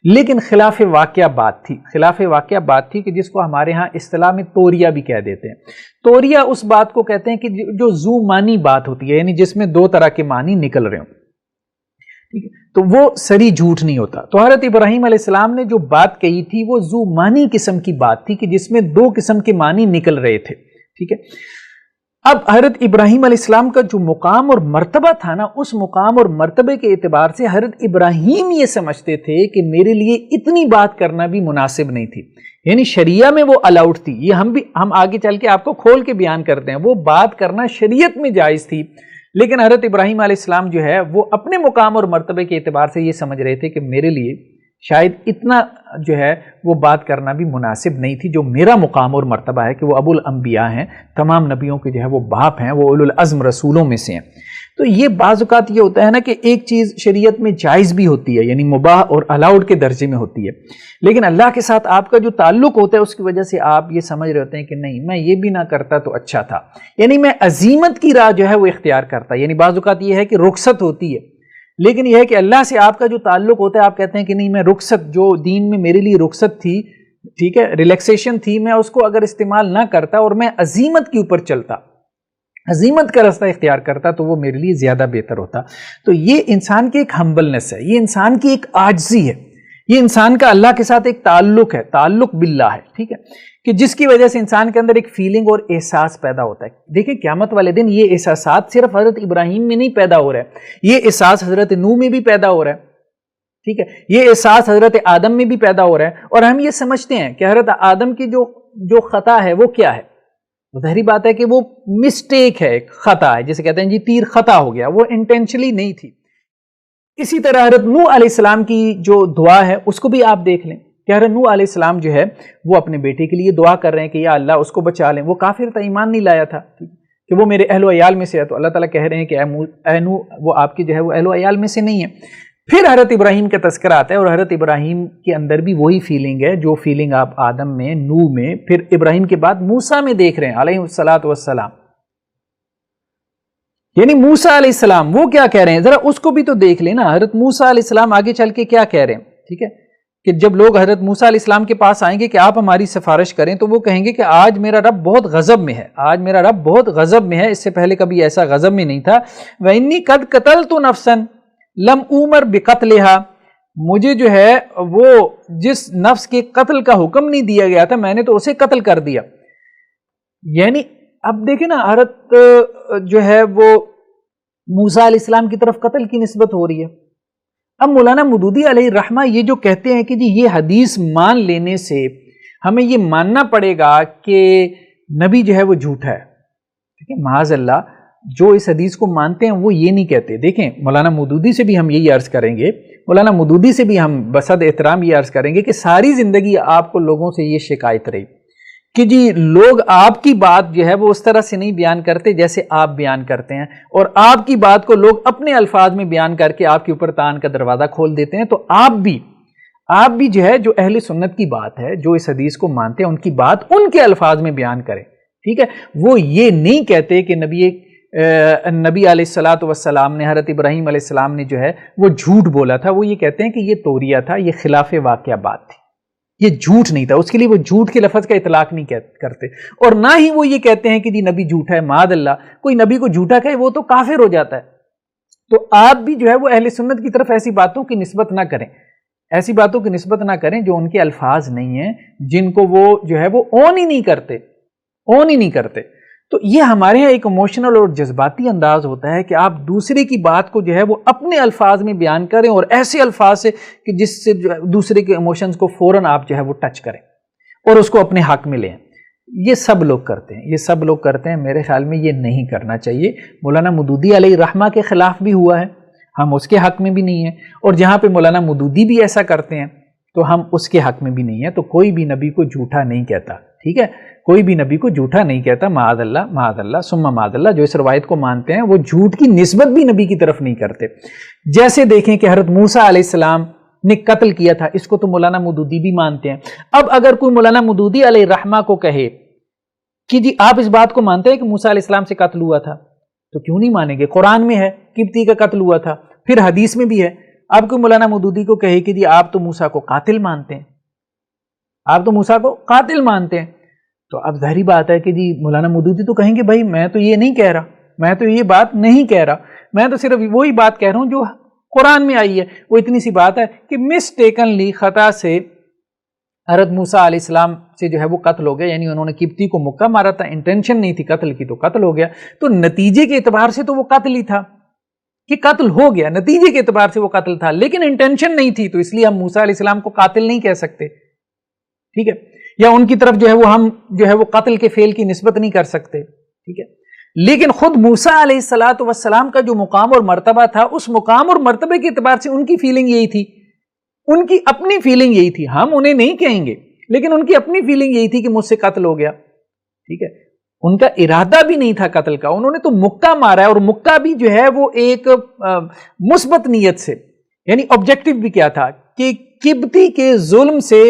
لیکن خلاف واقعہ بات تھی, خلاف واقعہ بات تھی کہ جس کو ہمارے ہاں اصطلاح میں توریہ بھی کہہ دیتے ہیں. توریہ اس بات کو کہتے ہیں کہ جو زو معنی بات ہوتی ہے, یعنی جس میں 2 طرح کے معنی نکل رہے ہوں, ٹھیک ہے, تو وہ سری جھوٹ نہیں ہوتا. تو حضرت ابراہیم علیہ السلام نے جو بات کہی تھی وہ زو معنی قسم کی بات تھی کہ جس میں 2 قسم کے معنی نکل رہے تھے, ٹھیک ہے. اب حضرت ابراہیم علیہ السلام کا جو مقام اور مرتبہ تھا نا, اس مقام اور مرتبے کے اعتبار سے حضرت ابراہیم یہ سمجھتے تھے کہ میرے لیے اتنی بات کرنا بھی مناسب نہیں تھی, یعنی شریعہ میں وہ الاؤڈ تھی. یہ ہم آگے چل کے آپ کو کھول کے بیان کرتے ہیں, وہ بات کرنا شریعت میں جائز تھی. لیکن حضرت ابراہیم علیہ السلام جو ہے وہ اپنے مقام اور مرتبے کے اعتبار سے یہ سمجھ رہے تھے کہ میرے لیے شاید اتنا جو ہے وہ بات کرنا بھی مناسب نہیں تھی. جو میرا مقام اور مرتبہ ہے کہ وہ ابو الانبیاء ہیں، تمام نبیوں کے جو ہے وہ باپ ہیں، وہ اولو العزم رسولوں میں سے ہیں. تو یہ بعض اوقات یہ ہوتا ہے نا کہ ایک چیز شریعت میں جائز بھی ہوتی ہے، یعنی مباح اور الاؤڈ کے درجے میں ہوتی ہے، لیکن اللہ کے ساتھ آپ کا جو تعلق ہوتا ہے اس کی وجہ سے آپ یہ سمجھ رہے ہوتے ہیں کہ نہیں میں یہ بھی نہ کرتا تو اچھا تھا، یعنی میں عزیمت کی راہ جو ہے وہ اختیار کرتا. یعنی بعض اوقات یہ ہے کہ رخصت ہوتی ہے، لیکن یہ ہے کہ اللہ سے آپ کا جو تعلق ہوتا ہے آپ کہتے ہیں کہ نہیں میں رخصت جو دین میں میرے لیے رخصت تھی، ٹھیک ہے، ریلیکسیشن تھی، میں اس کو اگر استعمال نہ کرتا اور میں عزیمت کے اوپر چلتا، عزیمت کا راستہ اختیار کرتا تو وہ میرے لیے زیادہ بہتر ہوتا. تو یہ انسان کی ایک ہمبلنس ہے، یہ انسان کی ایک عاجزی ہے، یہ انسان کا اللہ کے ساتھ ایک تعلق ہے، تعلق باللہ ہے، ٹھیک ہے، کہ جس کی وجہ سے انسان کے اندر ایک فیلنگ اور احساس پیدا ہوتا ہے. دیکھیں قیامت والے دن یہ احساسات صرف حضرت ابراہیم میں نہیں پیدا ہو رہا ہے، یہ احساس حضرت نوح میں بھی پیدا ہو رہا ہے، ٹھیک ہے، یہ احساس حضرت آدم میں بھی پیدا ہو رہا ہے. اور ہم یہ سمجھتے ہیں کہ حضرت آدم کی جو خطا ہے وہ کیا ہے؟ ظاہری بات ہے کہ وہ مسٹیک ہے، خطا ہے، جسے کہتے ہیں جی تیر خطا ہو گیا، وہ انٹینشنلی نہیں تھی. اسی طرح حضرت نوح علیہ السلام کی جو دعا ہے اس کو بھی آپ دیکھ لیں کہ حضرت نوح علیہ السلام جو ہے وہ اپنے بیٹے کے لیے دعا کر رہے ہیں کہ یا اللہ اس کو بچا لیں. وہ کافر تھا، ایمان نہیں لایا تھا کہ وہ میرے اہل و عیال میں سے ہے، تو اللہ تعالیٰ کہہ رہے ہیں کہ اے نوح وہ آپ کی جو ہے وہ اہل و عیال میں سے نہیں ہے. پھر حضرت ابراہیم کا تذکرہ آتا ہے اور حضرت ابراہیم کے اندر بھی وہی فیلنگ ہے جو فیلنگ آپ آدم میں، نوح میں، پھر ابراہیم کے بعد موسیٰ میں دیکھ رہے ہیں علیہ الصلاۃ والسلام. یعنی موسیٰ علیہ السلام وہ کیا کہہ رہے ہیں ذرا اس کو بھی تو دیکھ لیں نا. حضرت موسیٰ علیہ السلام آگے چل کے کیا کہہ رہے ہیں، ٹھیک ہے، کہ جب لوگ حضرت موسیٰ علیہ السلام کے پاس آئیں گے کہ آپ ہماری سفارش کریں تو وہ کہیں گے کہ آج میرا رب بہت غضب میں ہے، آج میرا رب بہت غضب میں ہے، اس سے پہلے کبھی ایسا غضب میں نہیں تھا. وَإِنِّي قَدْ قَتَلْتُ نَفْسًا لَمْ أُؤْمَرْ بِقَتْلِهَا، مجھے جو ہے وہ جس نفس کے قتل کا حکم نہیں دیا گیا تھا میں نے تو اسے قتل کر دیا. یعنی اب دیکھیں نا حضرت جو ہے وہ موسیٰ علیہ السلام کی طرف قتل کی نسبت ہو رہی ہے. اب مولانا مودودی علیہ الرحمہ یہ جو کہتے ہیں کہ جی یہ حدیث مان لینے سے ہمیں یہ ماننا پڑے گا کہ نبی جو ہے وہ جھوٹا ہے، ٹھیک ہے، معاذ اللہ جو اس حدیث کو مانتے ہیں وہ یہ نہیں کہتے. دیکھیں مولانا مودودی سے بھی ہم یہی عرض کریں گے، مولانا مودودی سے بھی ہم بصد احترام یہ عرض کریں گے کہ ساری زندگی آپ کو لوگوں سے یہ شکایت رہی کہ جی لوگ آپ کی بات جو ہے وہ اس طرح سے نہیں بیان کرتے جیسے آپ بیان کرتے ہیں، اور آپ کی بات کو لوگ اپنے الفاظ میں بیان کر کے آپ کے اوپر تان کا دروازہ کھول دیتے ہیں. تو آپ بھی جو ہے جو اہل سنت کی بات ہے، جو اس حدیث کو مانتے ہیں ان کی بات ان کے الفاظ میں بیان کریں، ٹھیک ہے. وہ یہ نہیں کہتے کہ نبی علیہ الصلاۃ والسلام نے، حضرت ابراہیم علیہ السلام نے جو ہے وہ جھوٹ بولا تھا. وہ یہ کہتے ہیں کہ یہ توریہ تھا، یہ خلاف واقعہ بات تھی، یہ جھوٹ نہیں تھا. اس کے لیے وہ جھوٹ کے لفظ کا اطلاق نہیں کرتے، اور نہ ہی وہ یہ کہتے ہیں کہ جی نبی جھوٹا ہے. معاذ اللہ کوئی نبی کو جھوٹا کہے وہ تو کافر ہو جاتا ہے. تو آپ بھی جو ہے وہ اہل سنت کی طرف ایسی باتوں کی نسبت نہ کریں، ایسی باتوں کی نسبت نہ کریں جو ان کے الفاظ نہیں ہیں، جن کو وہ جو ہے وہ اون ہی نہیں کرتے. تو یہ ہمارے یہاں ایک ایموشنل اور جذباتی انداز ہوتا ہے کہ آپ دوسرے کی بات کو جو ہے وہ اپنے الفاظ میں بیان کریں، اور ایسے الفاظ سے کہ جس سے دوسرے کے ایموشنز کو فوراً آپ جو ہے وہ ٹچ کریں اور اس کو اپنے حق میں لیں. یہ سب لوگ کرتے ہیں، میرے خیال میں یہ نہیں کرنا چاہیے. مولانا مودودی علیہ الرحمہ کے خلاف بھی ہوا ہے، ہم اس کے حق میں بھی نہیں ہیں، اور جہاں پہ مولانا مودودی بھی ایسا کرتے ہیں تو ہم اس کے حق میں بھی نہیں ہیں. تو کوئی بھی نبی کو جھوٹا نہیں کہتا، ٹھیک ہے، کوئی بھی نبی کو جھوٹا نہیں کہتا. معاذ اللہ ثم معاذ اللہ. جو اس روایت کو مانتے ہیں وہ جھوٹ کی نسبت بھی نبی کی طرف نہیں کرتے. جیسے دیکھیں کہ حضرت موسیٰ علیہ السلام نے قتل کیا تھا، اس کو تو مولانا مودودی بھی مانتے ہیں. اب اگر کوئی مولانا مودودی علیہ الرحمہ کو کہے کہ جی آپ اس بات کو مانتے ہیں کہ موسیٰ علیہ السلام سے قتل ہوا تھا، تو کیوں نہیں مانیں گے؟ قرآن میں ہے قبطی کا قتل ہوا تھا، پھر حدیث میں بھی ہے. اب کوئی مولانا مودودی کو کہے کہ جی آپ تو موسیٰ کو قاتل مانتے ہیں، تو اب ظاہری بات ہے کہ جی مولانا مودودی تو کہیں گے بھائی میں تو یہ نہیں کہہ رہا، میں تو یہ بات نہیں کہہ رہا، میں تو صرف وہی بات کہہ رہا ہوں جو قرآن میں آئی ہے. وہ اتنی سی بات ہے کہ مسٹیکنلی خطا سے حضرت موسیٰ علیہ السلام سے جو ہے وہ قتل ہو گیا، یعنی انہوں نے قبطی کو مکہ مارا تھا، انٹینشن نہیں تھی قتل کی، تو قتل ہو گیا. تو نتیجے کے اعتبار سے تو وہ قتل ہی تھا کہ قتل ہو گیا، نتیجے کے اعتبار سے وہ قتل تھا، لیکن انٹینشن نہیں تھی. تو اس لیے ہم موسیٰ علیہ السلام کو قاتل نہیں کہہ سکتے، ٹھیک ہے، یا ان کی طرف جو ہے وہ ہم جو ہے وہ قتل کے فعل کی نسبت نہیں کر سکتے، ٹھیک ہے. لیکن خود موسیٰ علیہ الصلاۃ والسلام کا جو مقام اور مرتبہ تھا، اس مقام اور مرتبے کے اعتبار سے ان کی فیلنگ یہی تھی، ان کی اپنی فیلنگ یہی تھی، ہم انہیں نہیں کہیں گے لیکن ان کی اپنی فیلنگ یہی تھی کہ مجھ سے قتل ہو گیا، ٹھیک ہے، ان کا ارادہ بھی نہیں تھا قتل کا، انہوں نے تو مکہ مارا ہے، اور مکہ بھی جو ہے وہ ایک مثبت نیت سے، یعنی آبجیکٹو بھی کیا تھا کہ قبطی کے ظلم سے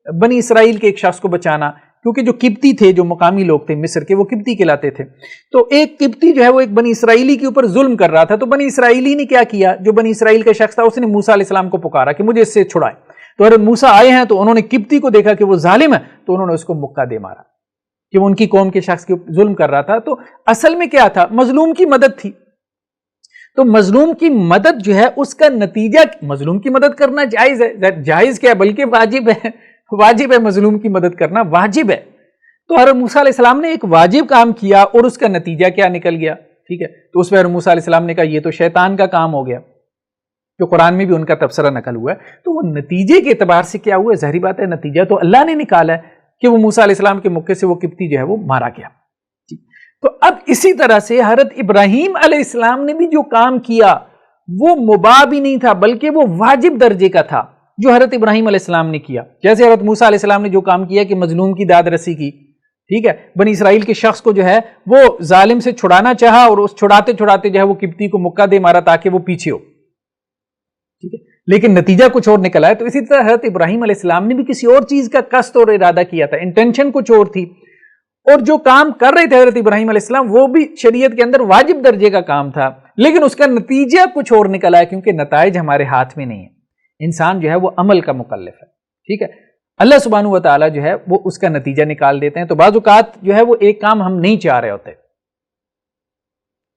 بنی اسرائیل کے ایک شخص کو بچانا، کیونکہ جو قبطی تھے، جو مقامی لوگ تھے مصر کے، وہ قبطی کہلاتے تھے، تو ایک قبطی جو ہے وہ ایک بنی اسرائیلی کے اوپر ظلم کر رہا تھا، تو بنی اسرائیلی نے کیا کیا، جو بنی اسرائیل کا شخص تھا اس نے موسیٰ علیہ السلام کو پکارا کہ مجھے اس سے چھڑائے، تو حضرت موسیٰ آئے ہیں تو انہوں نے قبطی کو دیکھا کہ وہ ظالم ہے، تو انہوں نے اس کو مکہ دے مارا کہ وہ ان کی قوم کے شخص کے ظلم کر رہا تھا۔ تو اصل میں کیا تھا، مظلوم کی مدد تھی، تو مظلوم کی مدد جو ہے اس کا نتیجہ، مظلوم کی مدد کرنا جائز ہے، جائز کیا ہے بلکہ واجب ہے، واجب ہے مظلوم کی مدد کرنا، واجب ہے۔ تو حضرت موسیٰ علیہ السلام نے ایک واجب کام کیا اور اس کا نتیجہ کیا نکل گیا، ٹھیک ہے، تو اس پہ حضرت موسیٰ علیہ السلام نے کہا یہ تو شیطان کا کام ہو گیا، جو قرآن میں بھی ان کا تبصرہ نقل ہوا ہے، تو وہ نتیجے کے اعتبار سے کیا ہوا ہے، ظاہری بات ہے نتیجہ تو اللہ نے نکالا ہے کہ وہ موسیٰ علیہ السلام کے موقع سے وہ قبطی جو ہے وہ مارا گیا۔ تو اب اسی طرح سے حضرت ابراہیم علیہ السلام نے بھی جو کام کیا وہ مباح بھی نہیں تھا بلکہ وہ واجب درجے کا تھا جو حضرت ابراہیم علیہ السلام نے کیا، جیسے حضرت موسیٰ علیہ السلام نے جو کام کیا کہ مظلوم کی داد رسی کی، ٹھیک ہے، بنی اسرائیل کے شخص کو جو ہے وہ ظالم سے چھڑانا چاہا اور اس چھڑاتے چھڑاتے جو ہے وہ قبطی کو مکہ دے مارا تاکہ وہ پیچھے ہو، ٹھیک ہے، لیکن نتیجہ کچھ اور نکلا ہے۔ تو اسی طرح حضرت ابراہیم علیہ السلام نے بھی کسی اور چیز کا قصد اور ارادہ کیا تھا، انٹینشن کچھ اور تھی، اور جو کام کر رہے تھے حضرت ابراہیم علیہ السلام وہ بھی شریعت کے اندر واجب درجے کا کام تھا، لیکن اس کا نتیجہ کچھ اور نکلا ہے، کیونکہ نتائج ہمارے ہاتھ میں نہیں ہے، انسان جو ہے وہ عمل کا مکلف ہے، ٹھیک ہے، اللہ سبحانہ و تعالیٰ جو ہے وہ اس کا نتیجہ نکال دیتے ہیں۔ تو بعض اوقات جو ہے وہ ایک کام ہم نہیں چاہ رہے ہوتے،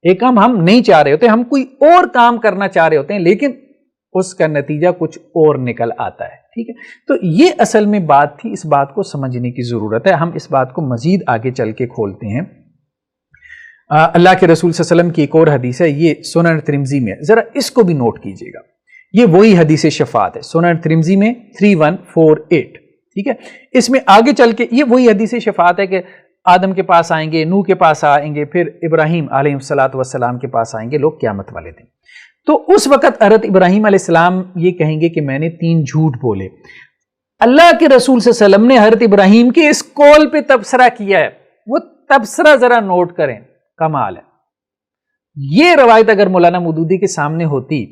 ایک کام ہم نہیں چاہ رہے ہوتے، ہم کوئی اور کام کرنا چاہ رہے ہوتے ہیں لیکن اس کا نتیجہ کچھ اور نکل آتا ہے، ٹھیک ہے، تو یہ اصل میں بات تھی، اس بات کو سمجھنے کی ضرورت ہے۔ ہم اس بات کو مزید آگے چل کے کھولتے ہیں۔ اللہ کے رسول صلی اللہ علیہ وسلم کی ایک اور حدیث ہے، یہ سنن ترمذی میں، ذرا اس کو بھی نوٹ کیجئے گا، یہ وہی حدیث شفاعت ہے، سنن ترمذی میں 3148، ٹھیک ہے، اس میں آگے چل کے یہ وہی حدیث شفاعت ہے کہ آدم کے پاس آئیں گے، نوح کے پاس آئیں گے، پھر ابراہیم علیہ السلام کے پاس آئیں گے لوگ قیامت والے دن۔ تو اس وقت حضرت ابراہیم علیہ السلام یہ کہیں گے کہ میں نے 3 جھوٹ بولے۔ اللہ کے رسول صلی اللہ علیہ وسلم نے حضرت ابراہیم کے اس قول پہ تبصرہ کیا ہے، وہ تبصرہ ذرا نوٹ کریں، کمال ہے۔ یہ روایت اگر مولانا مودودی کے سامنے ہوتی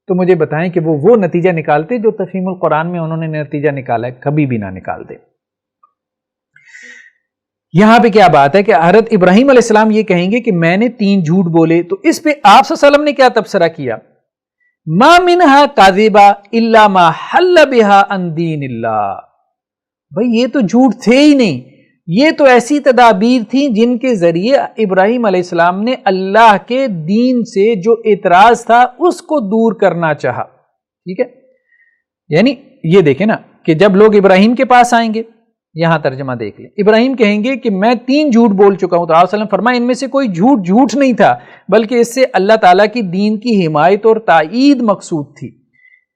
تو مجھے بتائیں کہ وہ نتیجہ نکالتے جو تفہیم القرآن میں انہوں نے نتیجہ نکالا ہے، کبھی بھی نہ نکالتے۔ یہاں پہ کیا بات ہے کہ حضرت ابراہیم علیہ السلام یہ کہیں گے کہ میں نے 3 جھوٹ بولے، تو اس پہ آپ صلی اللہ علیہ وسلم نے کیا تبصرہ کیا، ما منہا کاذبا الا ما حل بہا عن دین اللہ، بھئی یہ تو جھوٹ تھے ہی نہیں، یہ تو ایسی تدابیر تھیں جن کے ذریعے ابراہیم علیہ السلام نے اللہ کے دین سے جو اعتراض تھا اس کو دور کرنا چاہا، ٹھیک ہے، یعنی یہ دیکھیں نا کہ جب لوگ ابراہیم کے پاس آئیں گے، یہاں ترجمہ دیکھ لیں، ابراہیم کہیں گے کہ میں 3 جھوٹ بول چکا ہوں، تو آپ صلی اللہ علیہ وسلم فرمائیں ان میں سے کوئی جھوٹ نہیں تھا بلکہ اس سے اللہ تعالیٰ کی دین کی حمایت اور تائید مقصود تھی۔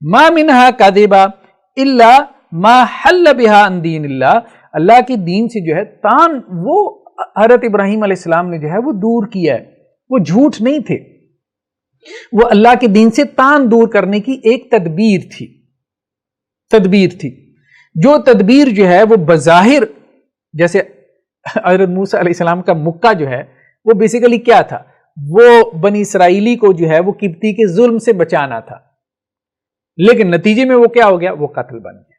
ما منہا کذبا الا ما حل بہا عن دین اللہ، اللہ کی دین سے جو ہے تان وہ حضرت ابراہیم علیہ السلام نے جو ہے وہ دور کیا ہے، وہ جھوٹ نہیں تھے، وہ اللہ کے دین سے تان دور کرنے کی ایک تدبیر تھی، جو تدبیر جو ہے وہ بظاہر، جیسے حضرت موسیٰ علیہ السلام کا مکہ جو ہے وہ بیسیکلی کیا تھا، وہ بنی اسرائیلی کو جو ہے وہ قبطی کے ظلم سے بچانا تھا، لیکن نتیجے میں وہ کیا ہو گیا، وہ قتل بن گیا۔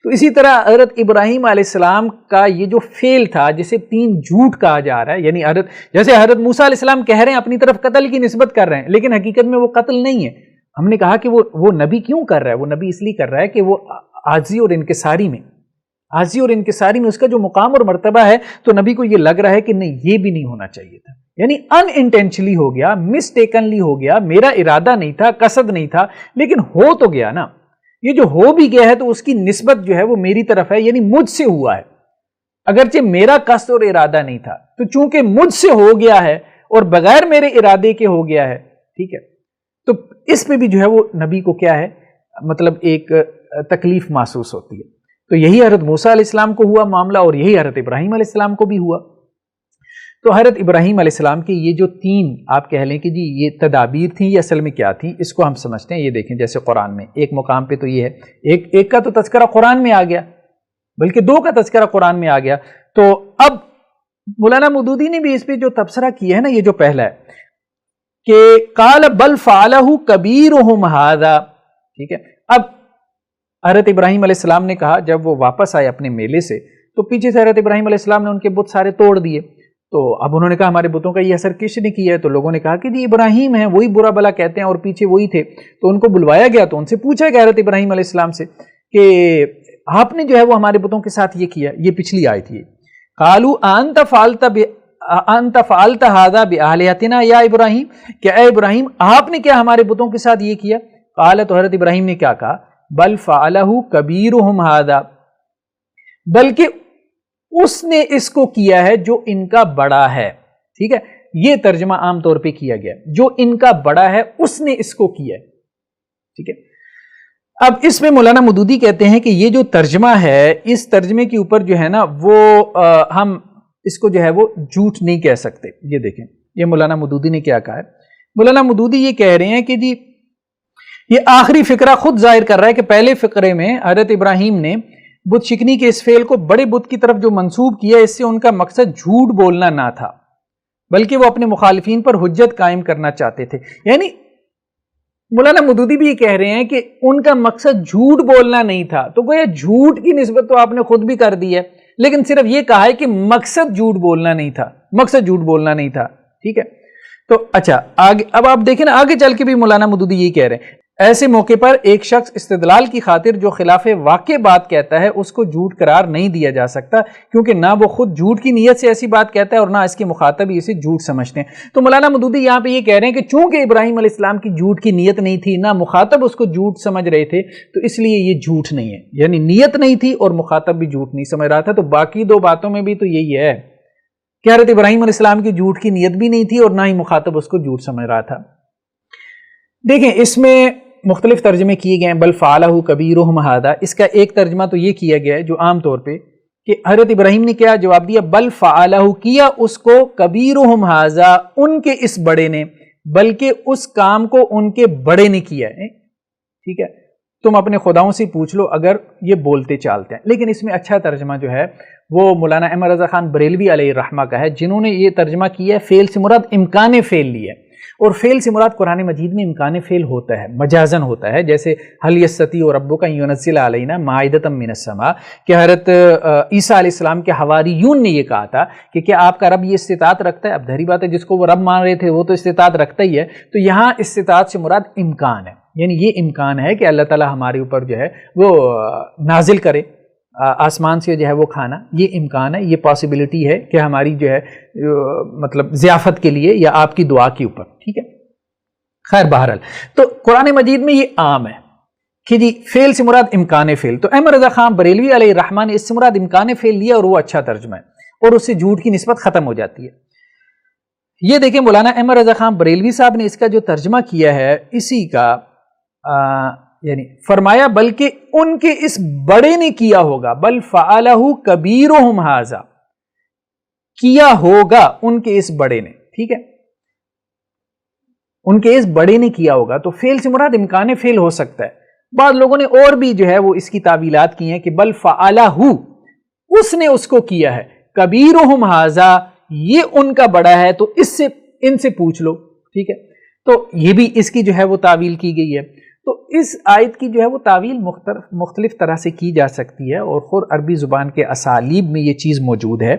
تو اسی طرح حضرت ابراہیم علیہ السلام کا یہ جو فعل تھا جسے 3 جھوٹ کہا جا رہا ہے، یعنی جیسے حضرت موسیٰ علیہ السلام کہہ رہے ہیں اپنی طرف قتل کی نسبت کر رہے ہیں، لیکن حقیقت میں وہ قتل نہیں ہے۔ ہم نے کہا کہ وہ نبی کیوں کر رہا ہے، وہ نبی اس لیے کر رہا ہے کہ وہ عاجزی اور انکساری میں اس کا جو مقام اور مرتبہ ہے، تو نبی کو یہ لگ رہا ہے کہ نہیں یہ بھی نہیں ہونا چاہیے تھا، یعنی ان انٹینشنلی ہو گیا، مسٹیکنلی ہو گیا، میرا ارادہ نہیں تھا، قصد نہیں تھا، لیکن ہو تو گیا نا، یہ جو ہو بھی گیا ہے تو اس کی نسبت جو ہے وہ میری طرف ہے، یعنی مجھ سے ہوا ہے، اگرچہ میرا قصد اور ارادہ نہیں تھا، تو چونکہ مجھ سے ہو گیا ہے اور بغیر میرے ارادے کے ہو گیا ہے، ٹھیک ہے، تو اس پہ بھی جو ہے وہ نبی کو کیا ہے، مطلب ایک تکلیف محسوس ہوتی ہے۔ تو یہی حضرت موسیٰ علیہ السلام کو ہوا معاملہ اور یہی حضرت ابراہیم علیہ السلام کو بھی ہوا۔ تو حضرت ابراہیم علیہ السلام کے یہ جو تین آپ کہہ لیں کہ جی یہ تدابیر تھیں، یہ اصل میں کیا تھیں، اس کو ہم سمجھتے ہیں۔ یہ دیکھیں جیسے قرآن میں ایک مقام پہ تو یہ ہے، ایک کا تو تذکرہ قرآن میں آ گیا، بلکہ دو کا تذکرہ قرآن میں آ گیا۔ تو اب مولانا مودودی نے بھی اس پہ جو تبصرہ کیا ہے نا، یہ جو پہلا ہے کہ قال بل فعلہ کبیرہم ھذا، ٹھیک ہے۔ اب حضرت ابراہیم علیہ السلام نے کہا جب وہ واپس آئے اپنے میلے سے تو پیچھے سے حضرت ابراہیم علیہ السلام نے ان کے بت سارے توڑ دیے، تو اب انہوں نے کہا ہمارے بتوں کا یہ اثر کس نے کیا ہے؟ تو لوگوں نے کہا کہ جی ابراہیم ہیں، وہی برا بلا کہتے ہیں اور پیچھے وہی تھے۔ تو ان کو بلوایا گیا تو ان سے پوچھا گیا حضرت ابراہیم علیہ السلام سے کہ آپ نے جو ہے وہ ہمارے بتوں کے ساتھ یہ کیا، یہ پچھلی آیت تھی۔ قالوا انت فعلت ھذا بآلہتنا یا ابراہیم، کہ اے ابراہیم آپ نے کیا ہمارے بتوں کے ساتھ یہ کیا؟ قال، تو حضرت ابراہیم نے کیا کہا؟ بل فعلہ کبیرہم ھذا، بلکہ اس نے اس کو کیا ہے جو ان کا بڑا ہے، ٹھیک ہے۔ یہ ترجمہ عام طور پہ کیا گیا، جو ان کا بڑا ہے اس نے اس کو کیا ہے، ٹھیک ہے۔ اب اس میں مولانا مودودی کہتے ہیں کہ یہ جو ترجمہ ہے، اس ترجمے کے اوپر جو ہے نا وہ ہم اس کو جو ہے وہ جھوٹ نہیں کہہ سکتے۔ یہ دیکھیں یہ مولانا مودودی نے کیا کہا ہے۔ مولانا مودودی یہ کہہ رہے ہیں کہ جی یہ آخری فقرہ خود ظاہر کر رہا ہے کہ پہلے فقرے میں حضرت ابراہیم نے بت شکنی کے اس فعل کو بڑے بت کی طرف جو منسوب کیا، اس سے ان کا مقصد جھوٹ بولنا نہ تھا، بلکہ وہ اپنے مخالفین پر حجت قائم کرنا چاہتے تھے۔ یعنی مولانا مودودی بھی یہ کہہ رہے ہیں کہ ان کا مقصد جھوٹ بولنا نہیں تھا، تو گویا جھوٹ کی نسبت تو آپ نے خود بھی کر دی ہے، لیکن صرف یہ کہا ہے کہ مقصد جھوٹ بولنا نہیں تھا، مقصد جھوٹ بولنا نہیں تھا، ٹھیک ہے۔ تو اچھا آگے اب آپ دیکھیں نا، آگے چل کے بھی مولانا مودودی یہی کہہ رہے ہیں، ایسے موقع پر ایک شخص استدلال کی خاطر جو خلاف واقع بات کہتا ہے اس کو جھوٹ قرار نہیں دیا جا سکتا، کیونکہ نہ وہ خود جھوٹ کی نیت سے ایسی بات کہتا ہے اور نہ اس کے مخاطب اسے جھوٹ سمجھتے ہیں۔ تو مولانا مودودی یہاں پہ یہ کہہ رہے ہیں کہ چونکہ ابراہیم علیہ السلام کی جھوٹ کی نیت نہیں تھی، نہ مخاطب اس کو جھوٹ سمجھ رہے تھے، تو اس لیے یہ جھوٹ نہیں ہے، یعنی نیت نہیں تھی اور مخاطب بھی جھوٹ نہیں سمجھ رہا تھا۔ تو باقی دو باتوں میں بھی تو یہی ہے کہ حضرت ابراہیم علیہ السلام کی جھوٹ کی نیت بھی نہیں تھی اور نہ ہی مخاطب اس کو جھوٹ سمجھ رہا تھا۔ دیکھیں اس میں مختلف ترجمے کیے گئے ہیں، بل فعلہ کبیرہم ھذا، اس کا ایک ترجمہ تو یہ کیا گیا ہے جو عام طور پہ کہ حضرت ابراہیم نے کیا جواب دیا، بل فعلہ کیا اس کو کبیرہم ھذا، ان کے اس بڑے نے، بلکہ اس کام کو ان کے بڑے نے کیا ہے، ٹھیک ہے۔ تم اپنے خداؤں سے پوچھ لو اگر یہ بولتے چالتے ہیں۔ لیکن اس میں اچھا ترجمہ جو ہے وہ مولانا احمد رضا خان بریلوی علیہ الرحمہ کا ہے، جنہوں نے یہ ترجمہ کیا ہے فعل سے مراد امکان فعل لیا ہے، اور فعل سے مراد قرآن مجید میں امکان فعل ہوتا ہے، مجازن ہوتا ہے، جیسے حل یستطیع ربک ان ینزل علینا مائدۃ من السماء، کہ حضرت عیسیٰ علیہ السلام کے حواریون نے یہ کہا تھا کہ کیا آپ کا رب یہ استطاعت رکھتا ہے؟ اب ظاہری بات ہے جس کو وہ رب مان رہے تھے وہ تو استطاعت رکھتا ہی ہے، تو یہاں استطاعت سے مراد امکان ہے، یعنی یہ امکان ہے کہ اللہ تعالیٰ ہمارے اوپر جو ہے وہ نازل کرے آسمان سے جو ہے وہ کھانا، یہ امکان ہے، یہ پاسبلٹی ہے کہ ہماری جو ہے مطلب ضیافت کے لیے یا آپ کی دعا کے اوپر، ٹھیک ہے۔ خیر بہرحال تو قرآن مجید میں یہ عام ہے کہ جی فعل سے مراد امکان فعل، تو احمد رضا خان بریلوی علیہ الرحمہ نے اس سے مراد امکان فعل لیا اور وہ اچھا ترجمہ ہے اور اس سے جھوٹ کی نسبت ختم ہو جاتی ہے۔ یہ دیکھیں مولانا احمد رضا خان بریلوی صاحب نے اس کا جو ترجمہ کیا ہے اسی کا یعنی فرمایا بلکہ ان کے اس بڑے نے کیا ہوگا، بل فعلہ کبیرہم ھذا، کیا ہوگا ان کے اس بڑے نے، ٹھیک ہے، ان کے اس بڑے نے کیا ہوگا، تو فعل سے مراد امکان فعل ہو سکتا ہے۔ بعض لوگوں نے اور بھی جو ہے وہ اس کی تعویلات کی ہیں کہ بل فعلہ، اس نے اس کو کیا ہے، کبیرہم ھذا، یہ ان کا بڑا ہے تو اس سے ان سے پوچھ لو، ٹھیک ہے۔ تو یہ بھی اس کی جو ہے وہ تعویل کی گئی ہے۔ تو اس آیت کی جو ہے وہ تعویل مختلف طرح سے کی جا سکتی ہے، اور خود عربی زبان کے اسالیب میں یہ چیز موجود ہے،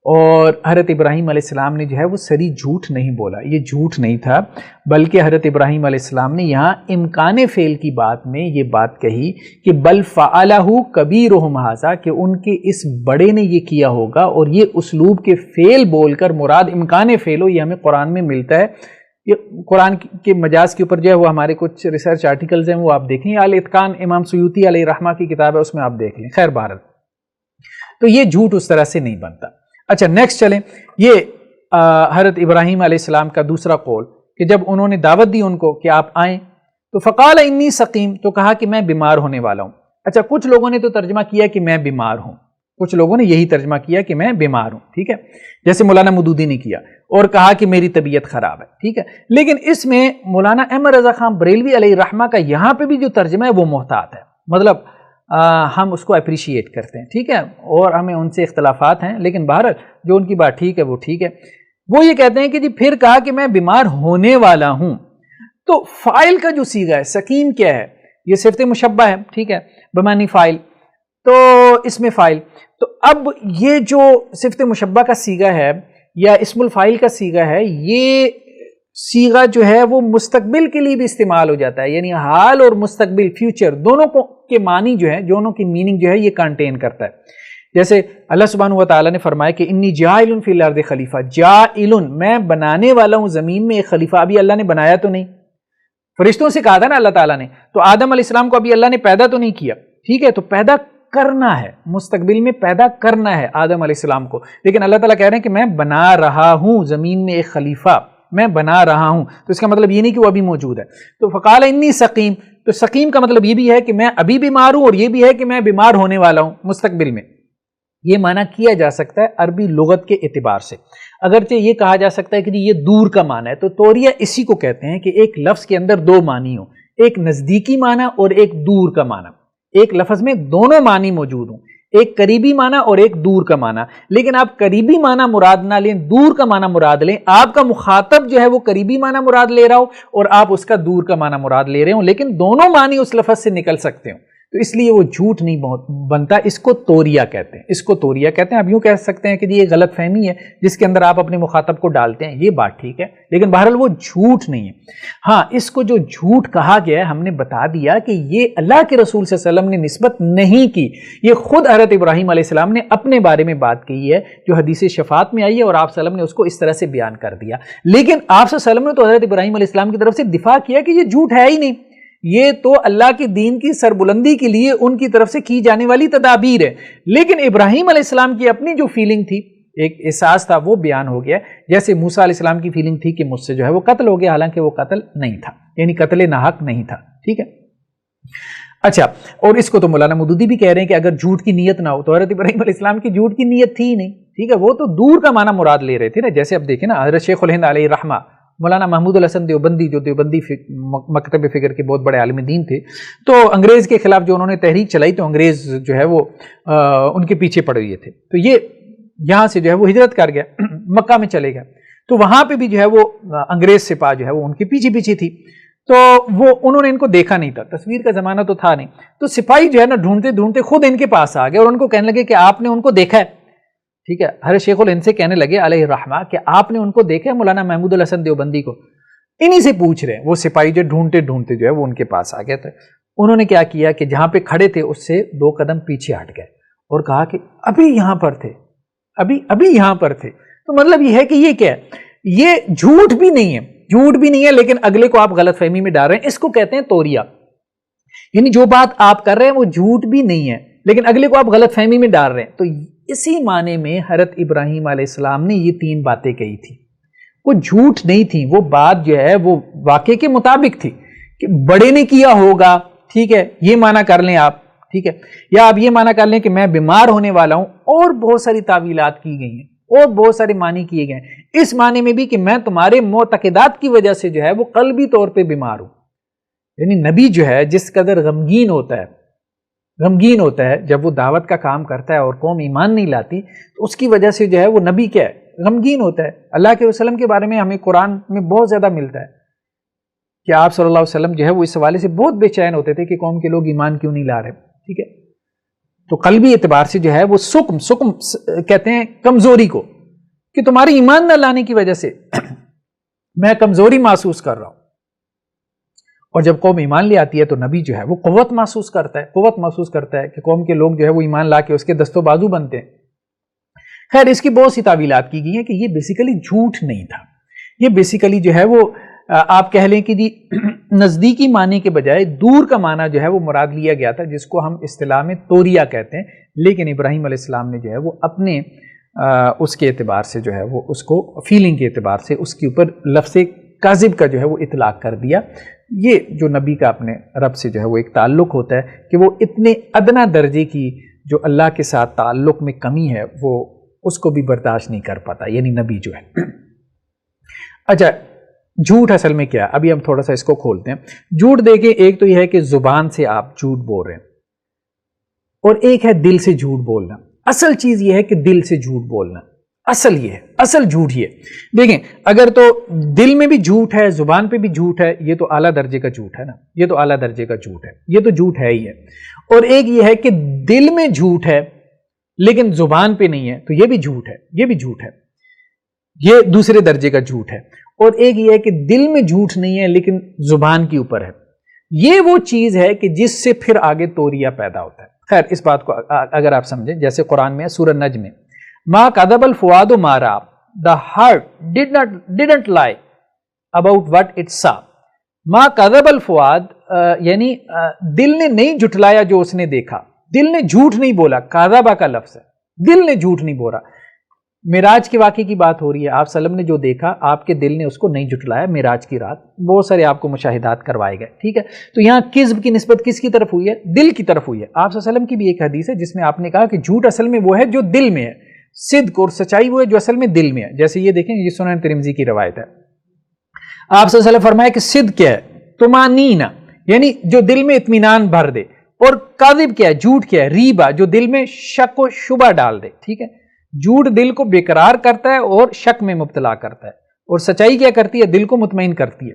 اور حضرت ابراہیم علیہ السلام نے جو ہے وہ سری جھوٹ نہیں بولا، یہ جھوٹ نہیں تھا، بلکہ حضرت ابراہیم علیہ السلام نے یہاں امکان فعل کی بات میں یہ بات کہی کہ بل فعلہ کبیرہم ھذا، کہ ان کے اس بڑے نے یہ کیا ہوگا، اور یہ اسلوب کے فعل بول کر مراد امکان فعل ہو، یہ ہمیں قرآن میں ملتا ہے۔ یہ قرآن کے مجاز کے اوپر جو ہے وہ ہمارے کچھ ریسرچ آرٹیکلز ہیں، وہ آپ دیکھیں، الاتقان امام سیوطی علیہ الرحمہ کی کتاب ہے، اس میں آپ دیکھ لیں۔ خیر بہرحال تو یہ جھوٹ اس طرح سے نہیں بنتا۔ اچھا نیکسٹ چلیں، یہ حضرت ابراہیم علیہ السلام کا دوسرا قول کہ جب انہوں نے دعوت دی ان کو کہ آپ آئیں، تو فقال انی سقیم، تو کہا کہ میں بیمار ہونے والا ہوں۔ اچھا کچھ لوگوں نے تو ترجمہ کیا کہ میں بیمار ہوں، کچھ لوگوں نے یہی ترجمہ کیا کہ میں بیمار ہوں، ٹھیک ہے، جیسے مولانا مودودی نے کیا اور کہا کہ میری طبیعت خراب ہے، ٹھیک ہے، لیکن اس میں مولانا احمد رضا خان بریلوی علیہ الرحمہ کا یہاں پہ بھی جو ترجمہ ہے وہ محتاط ہے، مطلب ہم اس کو اپریشیٹ کرتے ہیں، ٹھیک ہے، اور ہمیں ان سے اختلافات ہیں، لیکن بہرحال جو ان کی بات ٹھیک ہے وہ ٹھیک ہے۔ وہ یہ کہتے ہیں کہ جی پھر کہا کہ میں بیمار ہونے والا ہوں، تو فاعل کا جو صیغہ ہے سقیم کیا ہے؟ یہ صفت مشبہ ہے، ٹھیک ہے، بمعنی فاعل، تو اس میں فاعل، تو اب یہ جو صفت مشبہ کا صیغہ ہے یا اسم الفاعل کا صیغہ ہے، یہ صیغہ جو ہے وہ مستقبل کے لیے بھی استعمال ہو جاتا ہے، یعنی حال اور مستقبل، فیوچر، دونوں کے معنی جو ہے، دونوں کی میننگ جو ہے یہ کنٹین کرتا ہے۔ جیسے اللہ سبحانہ و تعالیٰ نے فرمایا کہ انی جاعل فی الارض خلیفہ، جاعل، میں بنانے والا ہوں زمین میں ایک خلیفہ۔ ابھی اللہ نے بنایا تو نہیں، فرشتوں سے کہا تھا نا اللہ تعالیٰ نے، تو آدم علیہ السلام کو ابھی اللہ نے پیدا تو نہیں کیا، ٹھیک ہے، تو پیدا کرنا ہے، مستقبل میں پیدا کرنا ہے آدم علیہ السلام کو، لیکن اللہ تعالیٰ کہہ رہے ہیں کہ میں بنا رہا ہوں زمین میں ایک خلیفہ، میں بنا رہا ہوں، تو اس کا مطلب یہ نہیں کہ وہ ابھی موجود ہے۔ تو فقال انی سقیم، تو سقیم کا مطلب یہ بھی ہے کہ میں ابھی بیمار ہوں، اور یہ بھی ہے کہ میں بیمار ہونے والا ہوں مستقبل میں۔ یہ معنی کیا جا سکتا ہے عربی لغت کے اعتبار سے، اگرچہ یہ کہا جا سکتا ہے کہ یہ دور کا معنی ہے، تو توریہ اسی کو کہتے ہیں کہ ایک لفظ کے اندر دو معنی ہوں، ایک نزدیکی معنی اور ایک دور کا معنی، ایک لفظ میں دونوں معنی موجود ہوں، ایک قریبی معنی اور ایک دور کا معنی، لیکن آپ قریبی معنی مراد نہ لیں، دور کا معنی مراد لیں، آپ کا مخاطب جو ہے وہ قریبی معنی مراد لے رہا ہو اور آپ اس کا دور کا معنی مراد لے رہے ہوں، لیکن دونوں معنی اس لفظ سے نکل سکتے ہوں، تو اس لیے وہ جھوٹ نہیں بنتا، اس کو توریہ کہتے ہیں، اس کو توریہ کہتے ہیں۔ اب یوں کہہ سکتے ہیں کہ یہ غلط فہمی ہے جس کے اندر آپ اپنے مخاطب کو ڈالتے ہیں، یہ بات ٹھیک ہے، لیکن بہرحال وہ جھوٹ نہیں ہے۔ ہاں، اس کو جو جھوٹ کہا گیا ہے ہم نے بتا دیا کہ یہ اللہ کے رسول صلی اللہ علیہ وسلم نے نسبت نہیں کی، یہ خود حضرت ابراہیم علیہ السلام نے اپنے بارے میں بات کہی ہے جو حدیث شفاعت میں آئی ہے، اور آپ صلی اللہ علیہ وسلم نے اس کو اس طرح سے بیان کر دیا، لیکن آپ صلی اللہ علیہ وسلم نے تو حضرت ابراہیم علیہ السلام کی طرف سے دفاع کیا کہ یہ جھوٹ ہے ہی نہیں، یہ تو اللہ کے دین کی سربلندی کے لیے ان کی طرف سے کی جانے والی تدابیر ہے، لیکن ابراہیم علیہ السلام کی اپنی جو فیلنگ تھی، ایک احساس تھا، وہ بیان ہو گیا، جیسے موسیٰ علیہ السلام کی فیلنگ تھی کہ مجھ سے جو ہے وہ قتل ہو گیا، حالانکہ وہ قتل نہیں تھا، یعنی قتل ناحق نہیں تھا، ٹھیک ہے۔ اچھا، اور اس کو تو مولانا مودودی بھی کہہ رہے ہیں کہ اگر جھوٹ کی نیت نہ ہو تو حضرت ابراہیم علیہ السلام کی جھوٹ کی نیت تھی ہی نہیں، ٹھیک ہے، وہ تو دور کا معنی مراد لے رہے تھے نا، جیسے اب دیکھیں نا حضرت شیخ الہند علیہ الرحمہ، مولانا محمود الحسن دیوبندی، جو دیوبندی مکتب فکر کے بہت بڑے عالم دین تھے، تو انگریز کے خلاف جو انہوں نے تحریک چلائی تو انگریز جو ہے وہ ان کے پیچھے پڑ ہوئے تھے، تو یہ یہاں سے جو ہے وہ ہجرت کر گیا، مکہ میں چلے گیا، تو وہاں پہ بھی جو ہے وہ انگریز سپاہ جو ہے وہ ان کے پیچھے پیچھے تھی، تو وہ انہوں نے ان کو دیکھا نہیں تھا، تصویر کا زمانہ تو تھا نہیں، تو سپاہی جو ہے نا ڈھونڈتے ڈھونڈتے خود ان کے پاس آ گئے اور ان کو کہنے لگے کہ آپ نے ان کو دیکھا ہے، ٹھیک ہے، حضرت شیخ الہند سے کہنے لگے علیہ الرحمہ کہ آپ نے ان کو دیکھا ہے، مولانا محمود الحسن دیوبندی کو، انہی سے پوچھ رہے ہیں، وہ سپاہی جو ڈھونڈتے ڈھونڈتے جو ہے وہ ان کے پاس آ گئے تھے، انہوں نے کیا کیا کہ جہاں پہ کھڑے تھے اس سے 2 قدم پیچھے ہٹ گئے اور کہا کہ ابھی یہاں پر تھے، ابھی یہاں پر تھے، تو مطلب یہ ہے کہ یہ کیا ہے، یہ جھوٹ بھی نہیں ہے، جھوٹ بھی نہیں ہے، لیکن اگلے کو آپ غلط فہمی میں ڈال رہے ہیں، اس کو کہتے ہیں توریہ، یعنی جو بات آپ کر رہے ہیں وہ جھوٹ بھی نہیں ہے لیکن اگلے کو آپ غلط فہمی میں ڈال رہے ہیں۔ تو اسی معنی میں حضرت ابراہیم علیہ السلام نے یہ 3 باتیں کہی تھی، وہ جھوٹ نہیں تھی، وہ بات جو ہے وہ واقعے کے مطابق تھی کہ بڑے نے کیا ہوگا، ٹھیک ہے، یہ معنی کر لیں آپ، ٹھیک ہے، یا آپ یہ معنی کر لیں کہ میں بیمار ہونے والا ہوں، اور بہت ساری تعویلات کی گئی ہیں اور بہت سارے معنی کیے گئے ہیں، اس معنی میں بھی کہ میں تمہارے معتقدات کی وجہ سے جو ہے وہ قلبی طور پہ بیمار ہوں، یعنی نبی جو ہے جس قدر غمگین ہوتا ہے جب وہ دعوت کا کام کرتا ہے اور قوم ایمان نہیں لاتی تو اس کی وجہ سے جو ہے وہ نبی کیا ہے، غمگین ہوتا ہے۔ اللہ کے وسلم کے بارے میں ہمیں قرآن میں بہت زیادہ ملتا ہے کہ آپ صلی اللہ علیہ وسلم جو ہے وہ اس حوالے سے بہت بے چین ہوتے تھے کہ قوم کے لوگ ایمان کیوں نہیں لا رہے، ٹھیک ہے، تو قلبی اعتبار سے جو ہے وہ سکم کہتے ہیں کمزوری کو، کہ تمہاری ایمان نہ لانے کی وجہ سے میں کمزوری محسوس کر رہا ہوں، اور جب قوم ایمان لے آتی ہے تو نبی جو ہے وہ قوت محسوس کرتا ہے کہ قوم کے لوگ جو ہے وہ ایمان لا کے اس کے دست و بازو بنتے ہیں۔ خیر، اس کی بہت سی تعویلات کی گئی ہیں کہ یہ بیسیکلی جھوٹ نہیں تھا، یہ بیسیکلی جو ہے وہ آپ کہہ لیں کہ جی نزدیکی معنی کے بجائے دور کا معنی جو ہے وہ مراد لیا گیا تھا، جس کو ہم اصطلاح میں توریہ کہتے ہیں، لیکن ابراہیم علیہ السلام نے جو ہے وہ اپنے اس کے اعتبار سے جو ہے وہ اس کو فیلنگ کے اعتبار سے اس کے اوپر لفظ کاذب کا جو ہے وہ اطلاق کر دیا۔ یہ جو نبی کا اپنے رب سے جو ہے وہ ایک تعلق ہوتا ہے کہ وہ اتنے ادنا درجے کی جو اللہ کے ساتھ تعلق میں کمی ہے وہ اس کو بھی برداشت نہیں کر پاتا، یعنی نبی جو ہے۔ اچھا، جھوٹ اصل میں کیا ہے؟ ابھی ہم تھوڑا سا اس کو کھولتے ہیں۔ جھوٹ دیکھیں، ایک تو یہ ہے کہ زبان سے آپ جھوٹ بول رہے ہیں، اور ایک ہے دل سے جھوٹ بولنا۔ اصل چیز یہ ہے کہ دل سے جھوٹ بولنا، اصل یہ ہے، اصل جھوٹ یہ ہے۔ دیکھیں، اگر تو دل میں بھی جھوٹ ہے، زبان پہ بھی جھوٹ ہے، یہ تو اعلیٰ درجے کا جھوٹ ہے نا، یہ تو اعلیٰ درجے کا جھوٹ ہے، یہ تو جھوٹ ہے ہی ہے۔ اور ایک یہ ہے کہ دل میں جھوٹ ہے لیکن زبان پہ نہیں ہے، تو یہ بھی جھوٹ ہے، یہ بھی جھوٹ ہے، یہ دوسرے درجے کا جھوٹ ہے۔ اور ایک یہ ہے کہ دل میں جھوٹ نہیں ہے لیکن زبان کے اوپر ہے، یہ وہ چیز ہے کہ جس سے پھر آگے توریہ پیدا ہوتا ہے۔ خیر، اس بات کو اگر آپ سمجھیں، جیسے قرآن میں ہے سورہ نجم میں، ما کذب الفؤاد ما رأى, the heart didn't lie about what it saw. ما کذب الفؤاد یعنی دل نے نہیں جھٹلایا جو اس نے دیکھا، دل نے جھوٹ نہیں بولا، کذبہ کا لفظ ہے، دل نے جھوٹ نہیں بولا۔ معراج کے واقعے کی بات ہو رہی ہے، آپ صلی اللہ علیہ وسلم نے جو دیکھا، آپ کے دل نے اس کو نہیں جھٹلایا۔ معراج کی رات بہت سارے آپ کو مشاہدات کروائے گئے، ٹھیک ہے؟ تو یہاں کذب کی نسبت کس کی طرف ہوئی ہے؟ دل کی طرف ہوئی ہے۔ آپ صلی اللہ علیہ وسلم کی بھی ایک حدیث ہے جس میں آپ نے کہا کہ جھوٹ اصل میں وہ ہے جو دل میں ہے، صدق اور سچائی وہ ہے جو اصل میں دل میں ہے۔ جیسے یہ دیکھیں، یہ سنن ترمذی کی روایت ہے، آپ صلی اللہ علیہ وسلم فرمایا کہ صدق کیا ہے؟ طمانینہ، یعنی جو دل میں اطمینان بھر دے، اور کاذب کیا ہے؟ جھوٹ کیا ہے؟ ریبہ، جو دل میں شک و شبہ ڈال دے، ٹھیک ہے؟ جھوٹ دل کو بیقرار کرتا ہے اور شک میں مبتلا کرتا ہے، اور سچائی کیا کرتی ہے؟ دل کو مطمئن کرتی ہے۔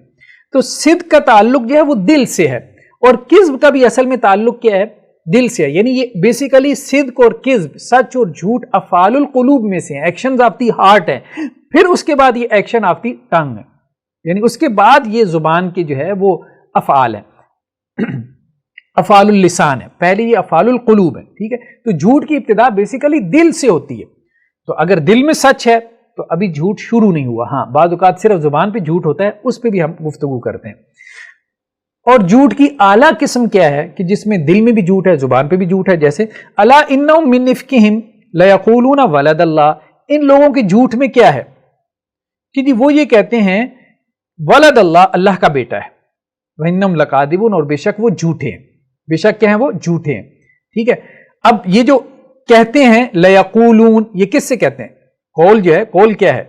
تو صدق کا تعلق جو ہے وہ دل سے ہے، اور کذب کا بھی اصل میں تعلق کیا ہے؟ دل سے ہے۔ یعنی یہ بیسیکلی صدق اور کذب، سچ اور جھوٹ افعال القلوب میں سے ہیں، ایکشنز آف دی ہارٹ ہیں، پھر اس کے بعد یہ ایکشن آف دی ٹنگ ہے، یعنی اس کے بعد یہ زبان کے جو ہے وہ افعال ہیں، افعال اللسان ہے، پہلے یہ افعال القلوب ہے، ٹھیک ہے؟ تو جھوٹ کی ابتدا بیسیکلی دل سے ہوتی ہے۔ تو اگر دل میں سچ ہے تو ابھی جھوٹ شروع نہیں ہوا، ہاں بعض اوقات صرف زبان پہ جھوٹ ہوتا ہے، اس پہ بھی ہم گفتگو کرتے ہیں۔ اور جھوٹ کی اعلیٰ قسم کیا ہے کہ جس میں دل میں بھی جھوٹ ہے، زبان پہ بھی جھوٹ ہے، جیسے الا انہم من افکہم لیقولون ولد اللہ، ان لوگوں کے جھوٹ میں کیا ہے کہ جی وہ یہ کہتے ہیں ولد اللہ، اللہ کا بیٹا ہے، وانہم لکاذبون، اور بے شک وہ جھوٹے ہیں، بے شک کیا ہیں؟ وہ جھوٹے ہیں، ٹھیک ہے؟ اب یہ جو کہتے ہیں لیقولون، یہ کس سے کہتے ہیں؟ قول جو ہے، قول کیا ہے؟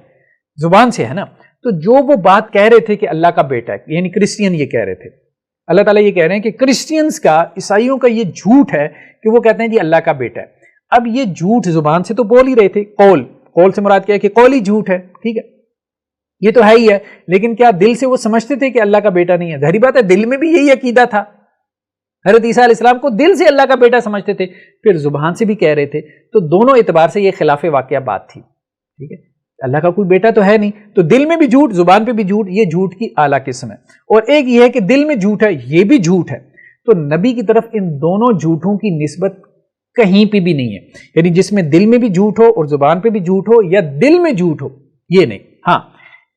زبان سے ہے نا۔ تو جو وہ بات کہہ رہے تھے کہ اللہ کا بیٹا ہے، یعنی کرسچین یہ کہہ رہے تھے، اللہ تعالیٰ یہ کہہ رہے ہیں کہ کرسچینز کا، عیسائیوں کا یہ جھوٹ ہے کہ وہ کہتے ہیں جی اللہ کا بیٹا ہے۔ اب یہ جھوٹ زبان سے تو بول ہی رہے تھے، قول سے مراد کیا ہے کہ قول ہی جھوٹ ہے، ٹھیک ہے؟ یہ تو ہے ہی ہے، لیکن کیا دل سے وہ سمجھتے تھے کہ اللہ کا بیٹا نہیں ہے؟ ظاہری بات ہے، دل میں بھی یہی عقیدہ تھا، حضرت عیسیٰ علیہ السلام کو دل سے اللہ کا بیٹا سمجھتے تھے، پھر زبان سے بھی کہہ رہے تھے، تو دونوں اعتبار سے یہ خلاف واقعہ بات تھی، ٹھیک ہے؟ اللہ کا کوئی بیٹا تو ہے نہیں، تو دل میں بھی جھوٹ، زبان پہ بھی جھوٹ، یہ جھوٹ کی اعلیٰ قسم ہے۔ اور ایک یہ ہے کہ دل میں جھوٹ ہے، یہ بھی جھوٹ ہے۔ تو نبی کی طرف ان دونوں جھوٹوں کی نسبت کہیں پہ بھی نہیں ہے، یعنی جس میں دل میں بھی جھوٹ ہو اور زبان پہ بھی جھوٹ ہو، یا دل میں جھوٹ ہو، یہ نہیں۔ ہاں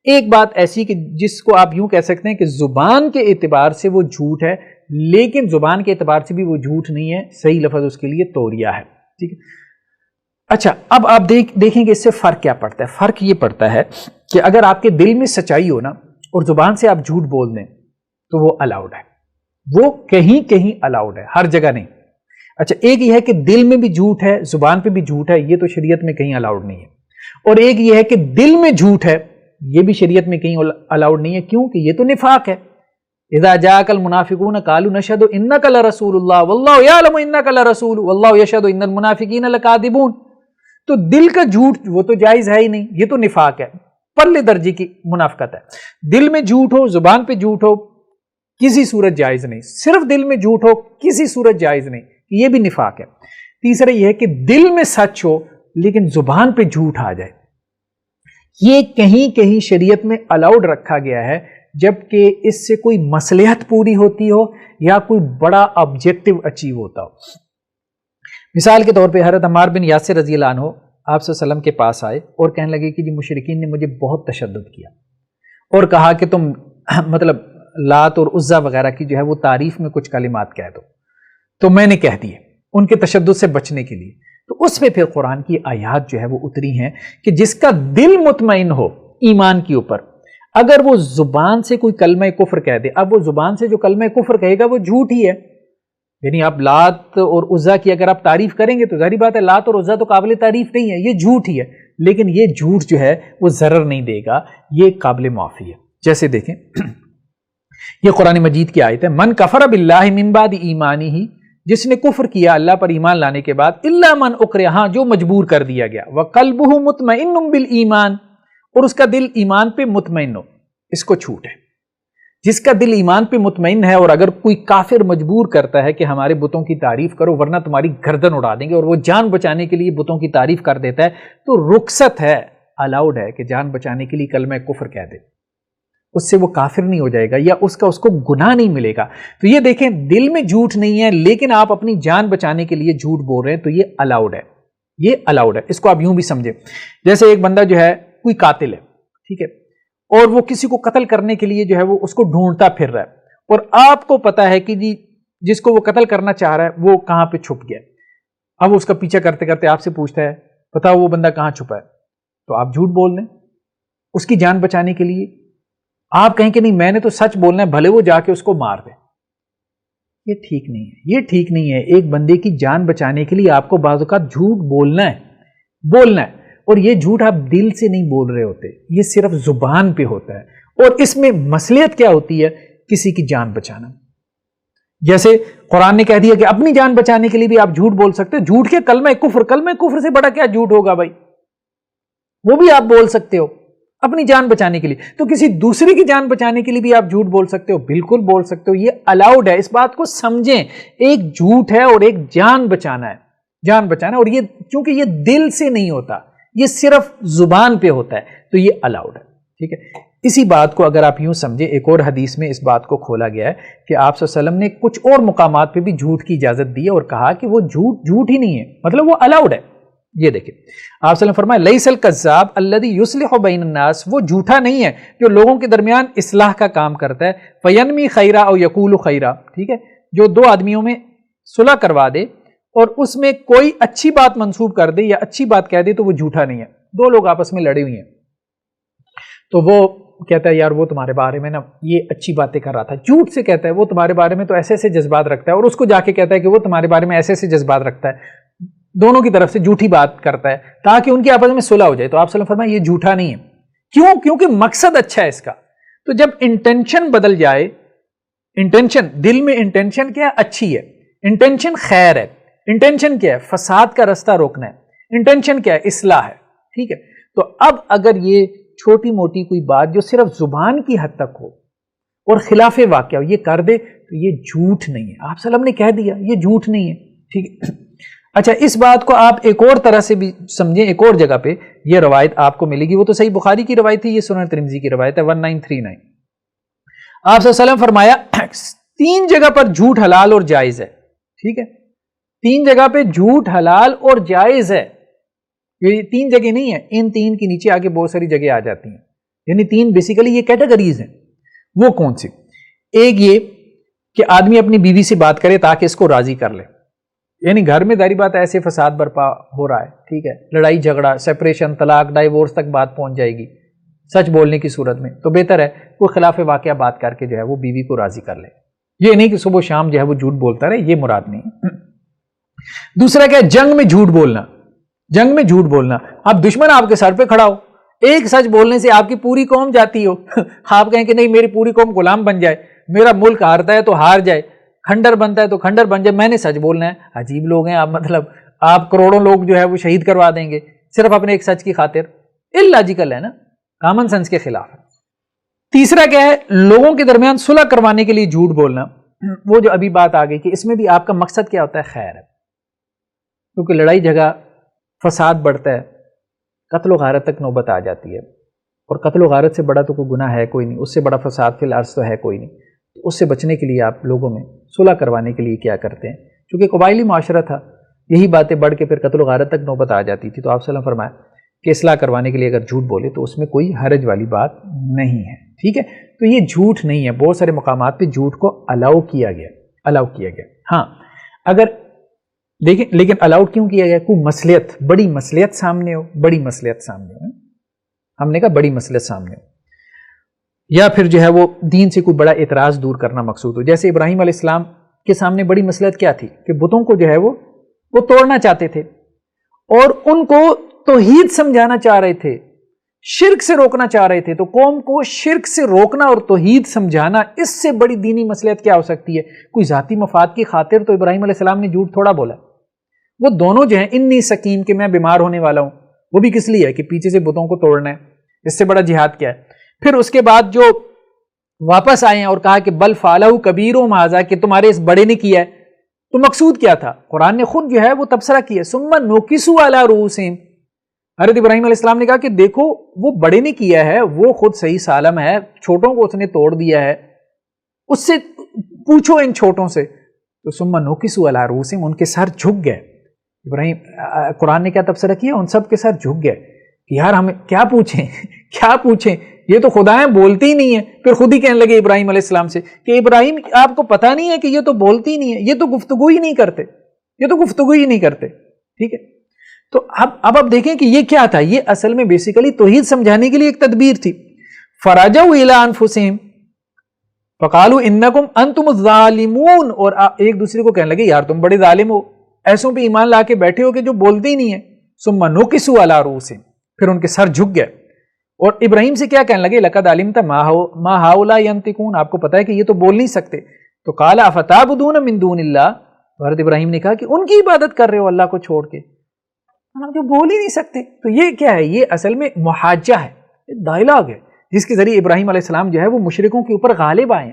ایک بات ایسی کہ جس کو آپ یوں کہہ سکتے ہیں کہ زبان کے اعتبار سے وہ جھوٹ ہے، لیکن زبان کے اعتبار سے بھی وہ جھوٹ نہیں ہے، صحیح لفظ اس کے لیے توریہ ہے، ٹھیک ہے؟ اچھا، اب آپ دیکھیں کہ اس سے فرق کیا پڑتا ہے۔ فرق یہ پڑتا ہے کہ اگر آپ کے دل میں سچائی ہو نا، اور زبان سے آپ جھوٹ بول دیں، تو وہ الاؤڈ ہے، وہ کہیں کہیں الاؤڈ ہے، ہر جگہ نہیں۔ اچھا، ایک یہ ہے کہ دل میں بھی جھوٹ ہے، زبان پہ بھی جھوٹ ہے، یہ تو شریعت میں کہیں الاؤڈ نہیں ہے۔ اور ایک یہ ہے کہ دل میں جھوٹ ہے، یہ بھی شریعت میں کہیں الاؤڈ نہیں ہے، کیونکہ یہ تو نفاق ہے۔ اذا جاءك المنافقون قالوا نشهد انك لرسول الله والله يعلم انك لرسول والله يشهد ان المنافقين لكاذبون۔ تو دل کا جھوٹ وہ تو جائز ہے ہی نہیں، یہ تو نفاق ہے، پرلے درجے کی منافقت ہے۔ دل میں جھوٹ ہو، زبان پہ جھوٹ ہو، کسی صورت جائز نہیں۔ صرف دل میں جھوٹ ہو، کسی صورت جائز نہیں، یہ بھی نفاق ہے۔ تیسرا یہ ہے کہ دل میں سچ ہو لیکن زبان پہ جھوٹ آ جائے، یہ کہیں کہیں شریعت میں الاؤڈ رکھا گیا ہے، جبکہ اس سے کوئی مصلحت پوری ہوتی ہو یا کوئی بڑا آبجیکٹو اچیو ہوتا ہو۔ مثال کے طور پہ حضرت عمار بن یاسر رضی اللہ عنہ آپ صلی اللہ علیہ وسلم کے پاس آئے اور کہنے لگے کہ جی مشرکین نے مجھے بہت تشدد کیا، اور کہا کہ تم مطلب لات اور عزا وغیرہ کی جو ہے وہ تعریف میں کچھ کلمات کہہ دو، تو میں نے کہہ دیے ان کے تشدد سے بچنے کے لیے۔ تو اس میں پھر قرآن کی آیات جو ہے وہ اتری ہیں کہ جس کا دل مطمئن ہو ایمان کے اوپر، اگر وہ زبان سے کوئی کلمہ کفر کہہ دے، اب وہ زبان سے جو کلمہ کفر کہے گا وہ جھوٹ ہی ہے، یعنی آپ لات اور عزا کی اگر آپ تعریف کریں گے تو ظاہری بات ہے لات اور عزا تو قابل تعریف نہیں ہے، یہ جھوٹ ہی ہے، لیکن یہ جھوٹ جو ہے وہ ضرر نہیں دے گا، یہ قابل معافی ہے۔ جیسے دیکھیں یہ قرآن مجید کی آیت ہے، من کفر باللہ من بعد ایمانہ، جس نے کفر کیا اللہ پر ایمان لانے کے بعد، الا من اکرہ، ہاں جو مجبور کر دیا گیا، وقلبہ مطمئن بالایمان، اور اس کا دل ایمان پہ مطمئن ہو، اس کو چھوٹ ہے۔ جس کا دل ایمان پہ مطمئن ہے اور اگر کوئی کافر مجبور کرتا ہے کہ ہمارے بتوں کی تعریف کرو ورنہ تمہاری گردن اڑا دیں گے، اور وہ جان بچانے کے لیے بتوں کی تعریف کر دیتا ہے، تو رخصت ہے، الاؤڈ ہے کہ جان بچانے کے لیے کلمہ کفر کہہ دے، اس سے وہ کافر نہیں ہو جائے گا یا اس کو گناہ نہیں ملے گا۔ تو یہ دیکھیں دل میں جھوٹ نہیں ہے لیکن آپ اپنی جان بچانے کے لیے جھوٹ بول رہے ہیں، تو یہ الاؤڈ ہے، یہ الاؤڈ ہے۔ اس کو آپ یوں بھی سمجھیں، جیسے ایک بندہ جو ہے کوئی قاتل ہے، ٹھیک ہے، اور وہ کسی کو قتل کرنے کے لیے جو ہے وہ اس کو ڈھونڈتا پھر رہا ہے، اور آپ کو پتا ہے کہ جی جس کو وہ قتل کرنا چاہ رہا ہے وہ کہاں پہ چھپ گیا، اب اس کا پیچھا کرتے کرتے آپ سے پوچھتا ہے بتاؤ وہ بندہ کہاں چھپا ہے، تو آپ جھوٹ بول دیں اس کی جان بچانے کے لیے، آپ کہیں کہ نہیں میں نے تو سچ بولنا ہے بھلے وہ جا کے اس کو مار دے، یہ ٹھیک نہیں ہے، یہ ٹھیک نہیں ہے۔ ایک بندے کی جان بچانے کے لیے آپ کو بعض اوقات جھوٹ بولنا ہے، اور یہ جھوٹ آپ دل سے نہیں بول رہے ہوتے، یہ صرف زبان پہ ہوتا ہے، اور اس میں مصلحت کیا ہوتی ہے؟ کسی کی جان بچانا۔ جیسے قرآن نے کہہ دیا کہ اپنی جان بچانے کے لیے بھی آپ جھوٹ بول سکتے ہو، جھوٹ کے کلمہ کفر سے بڑا کیا جھوٹ ہوگا بھائی، وہ بھی آپ بول سکتے ہو اپنی جان بچانے کے لیے، تو کسی دوسرے کی جان بچانے کے لیے بھی آپ جھوٹ بول سکتے ہو، بالکل بول سکتے ہو، یہ الاؤڈ ہے۔ اس بات کو سمجھیں، ایک جھوٹ ہے اور ایک جان بچانا ہے، اور یہ چونکہ یہ دل سے نہیں ہوتا، یہ صرف زبان پہ ہوتا ہے، تو یہ الاؤڈ ہے، ٹھیک ہے۔ اسی بات کو اگر آپ یوں سمجھیں، ایک اور حدیث میں اس بات کو کھولا گیا ہے کہ آپ صلی اللہ علیہ وسلم نے کچھ اور مقامات پہ بھی جھوٹ کی اجازت دی ہے اور کہا کہ وہ جھوٹ ہی نہیں ہے، مطلب وہ الاؤڈ ہے۔ یہ دیکھیں آپ صلی اللہ علیہ وسلم فرمایا لیس الکذاب الذی یصلح بین الناس، وہ جھوٹا نہیں ہے جو لوگوں کے درمیان اصلاح کا کام کرتا ہے، فینمی خیرا او یقول خیرا، ٹھیک ہے، جو دو آدمیوں میں صلح کروا دے اور اس میں کوئی اچھی بات منسوب کر دے یا اچھی بات کہہ دے تو وہ جھوٹا نہیں ہے۔ دو لوگ آپس میں لڑے ہوئے ہیں تو وہ کہتا ہے یار وہ تمہارے بارے میں نا یہ اچھی باتیں کر رہا تھا، جھوٹ سے کہتا ہے وہ تمہارے بارے میں تو ایسے ایسے جذبات رکھتا ہے، اور اس کو جا کے کہتا ہے کہ وہ تمہارے بارے میں ایسے ایسے جذبات رکھتا ہے، دونوں کی طرف سے جھوٹی بات کرتا ہے تاکہ ان کی آپس میں صلح ہو جائے، تو آپ صلی اللہ علیہ وسلم فرمایا یہ جھوٹا نہیں ہے۔ کیوں؟ کیونکہ مقصد اچھا ہے اس کا۔ تو جب انٹینشن بدل جائے، انٹینشن دل میں انٹینشن کیا ہے؟ اچھی ہے، انٹینشن خیر ہے، انٹینشن کیا ہے؟ فساد کا رستہ روکنا ہے، انٹینشن کیا ہے؟ اصلاح ہے، ٹھیک ہے۔ تو اب اگر یہ چھوٹی موٹی کوئی بات جو صرف زبان کی حد تک ہو اور خلاف واقعہ ہو یہ کر دے تو یہ جھوٹ نہیں ہے، آپ صلی اللہ علیہ وسلم نے کہہ دیا یہ جھوٹ نہیں ہے، ٹھیک ہے۔ اچھا اس بات کو آپ ایک اور طرح سے بھی سمجھیں، ایک اور جگہ پہ یہ روایت آپ کو ملے گی، وہ تو صحیح بخاری کی روایت تھی، یہ سنن ترمذی کی روایت ہے 1939۔ آپ صلی اللہ علیہ وسلم فرمایا 3 جگہ پر جھوٹ حلال اور جائز ہے، ٹھیک ہے، 3 جگہ پہ جھوٹ حلال اور جائز ہے، یہ 3 جگہ نہیں ہے، ان 3 کے نیچے آگے بہت ساری جگہ آ جاتی ہیں، یعنی 3 بیسیکلی یہ کیٹیگریز ہیں۔ وہ کون سی؟ ایک یہ کہ آدمی اپنی بیوی سے بات کرے تاکہ اس کو راضی کر لے، یعنی گھر میں ظاہری بات ایسے فساد برپا ہو رہا ہے، ٹھیک ہے، لڑائی جھگڑا، سیپریشن، طلاق، ڈائیورس تک بات پہنچ جائے گی سچ بولنے کی صورت میں، تو بہتر ہے وہ خلاف واقعہ بات کر کے جو ہے وہ بیوی کو راضی کر لے، یہ نہیں کہ صبح شام جو ہے وہ جھوٹ بولتا رہے، یہ مراد نہیں۔ دوسرا کیا ہے؟ جنگ میں جھوٹ بولنا، جنگ میں جھوٹ بولنا، اب دشمن آپ کے سر پہ کھڑا ہو، ایک سچ بولنے سے آپ کی پوری قوم جاتی ہو، آپ کہیں کہ نہیں میری پوری قوم غلام بن جائے، میرا ملک ہارتا ہے تو ہار جائے، کھنڈر بنتا ہے تو کھنڈر بن جائے، میں نے سچ بولنا ہے۔ عجیب لوگ ہیں آپ، مطلب آپ کروڑوں لوگ جو ہے وہ شہید کروا دیں گے صرف اپنے ایک سچ کی خاطر، اللاجیکل ہے نا، کامن سینس کے خلاف ہے۔ تیسرا کیا ہے؟ لوگوں کے درمیان صلح کروانے کے لیے جھوٹ بولنا، وہ جو ابھی بات آ گئی کہ اس میں بھی آپ کا مقصد کیا ہوتا ہے؟ خیر ہے، کیونکہ لڑائی جھگڑا فساد بڑھتا ہے، قتل و غارت تک نوبت آ جاتی ہے، اور قتل و غارت سے بڑا تو کوئی گناہ ہے کوئی نہیں، اس سے بڑا فساد فی الارض تو ہے کوئی نہیں، تو اس سے بچنے کے لیے آپ لوگوں میں صلح کروانے کے لیے کیا کرتے ہیں؟ چونکہ قبائلی معاشرہ تھا، یہی باتیں بڑھ کے پھر قتل و غارت تک نوبت آ جاتی تھی، تو آپ صلی اللہ علیہ وسلم فرمایا کہ اصلاح کروانے کے لیے اگر جھوٹ بولے تو اس میں کوئی حرج والی بات نہیں ہے، ٹھیک ہے۔ تو یہ جھوٹ نہیں ہے، بہت سارے مقامات پہ جھوٹ کو الاؤ کیا گیا۔ ہاں اگر دیکھیں، لیکن الاؤ کیوں کیا گیا؟ کوئی مصلحت، بڑی مصلحت سامنے ہو، بڑی مصلحت سامنے ہو، ہم نے کہا بڑی مصلحت سامنے ہو، یا پھر جو ہے وہ دین سے کوئی بڑا اعتراض دور کرنا مقصود ہو، جیسے ابراہیم علیہ السلام کے سامنے بڑی مصلحت کیا تھی کہ بتوں کو جو ہے وہ توڑنا چاہتے تھے اور ان کو توحید سمجھانا چاہ رہے تھے، شرک سے روکنا چاہ رہے تھے. تو قوم کو شرک سے روکنا اور توحید سمجھانا، اس سے بڑی دینی مصلحت کیا ہو سکتی ہے؟ کوئی ذاتی مفاد کی خاطر تو ابراہیم علیہ السلام نے جھوٹ تھوڑا بولا. وہ دونوں جو ہیں انی سکیم کہ میں بیمار ہونے والا ہوں، وہ بھی کس لیے ہے کہ پیچھے سے بتوں کو توڑنا ہے. اس سے بڑا جہاد کیا ہے؟ پھر اس کے بعد جو واپس آئے ہیں اور کہا کہ بل فعلہ کبیرہم ھذا، کہ تمہارے اس بڑے نے کیا ہے، تو مقصود کیا تھا؟ قرآن نے خود جو ہے وہ تبصرہ کیا، ثم نکسوا علی رؤوسہم. حضرت ابراہیم علیہ السلام نے کہا کہ دیکھو وہ بڑے نے کیا ہے، وہ خود صحیح سالم ہے، چھوٹوں کو اس نے توڑ دیا ہے، اس سے پوچھو ان چھوٹوں سے. تو ثم نکسوا علی رؤوسہم، ان کے سر جھک گئے. ابراہیم قرآن نے کیا تبصرہ کیا؟ ان سب کے سر جھک گئے کہ یار ہمیں کیا پوچھیں کیا پوچھیں، یہ تو خدائیں بولتی ہی نہیں ہیں. پھر خود ہی کہنے لگے ابراہیم علیہ السلام سے کہ ابراہیم آپ کو پتہ نہیں ہے کہ یہ تو بولتی نہیں ہے، یہ تو گفتگو ہی نہیں کرتے، یہ تو گفتگو ہی نہیں کرتے. ٹھیک ہے، تو اب آپ دیکھیں کہ یہ کیا تھا؟ یہ اصل میں بیسیکلی توحید سمجھانے کے لیے ایک تدبیر تھی. فراجعوا الی انفسہم فقالوا انکم انتم الظالمون، اور ایک دوسرے کو کہنے لگے یار تم بڑے ظالم ہو، ایسوں پہ ایمان لا کے بیٹھے ہو کہ جو بولتے ہی نہیں ہیں. ثم نکسوا علی رؤوسہم، پھر ان کے سر جھک گئے اور ابراہیم سے کیا کہنے لگے؟ لقد علمت ما ہؤلاء ینطقون، آپ کو پتا ہے کہ یہ تو بول نہیں سکتے. تو قال افتعبدون من دون اللہ، حضرت ابراہیم نے کہا کہ ان کی عبادت کر رہے ہو اللہ کو چھوڑ کے، جو بول ہی نہیں سکتے. تو یہ کیا ہے؟ یہ اصل میں محاجہ ہے، یہ ڈائلاگ ہے جس کے ذریعے ابراہیم علیہ السلام جو ہے وہ مشرکوں کے اوپر غالب آئے ہیں.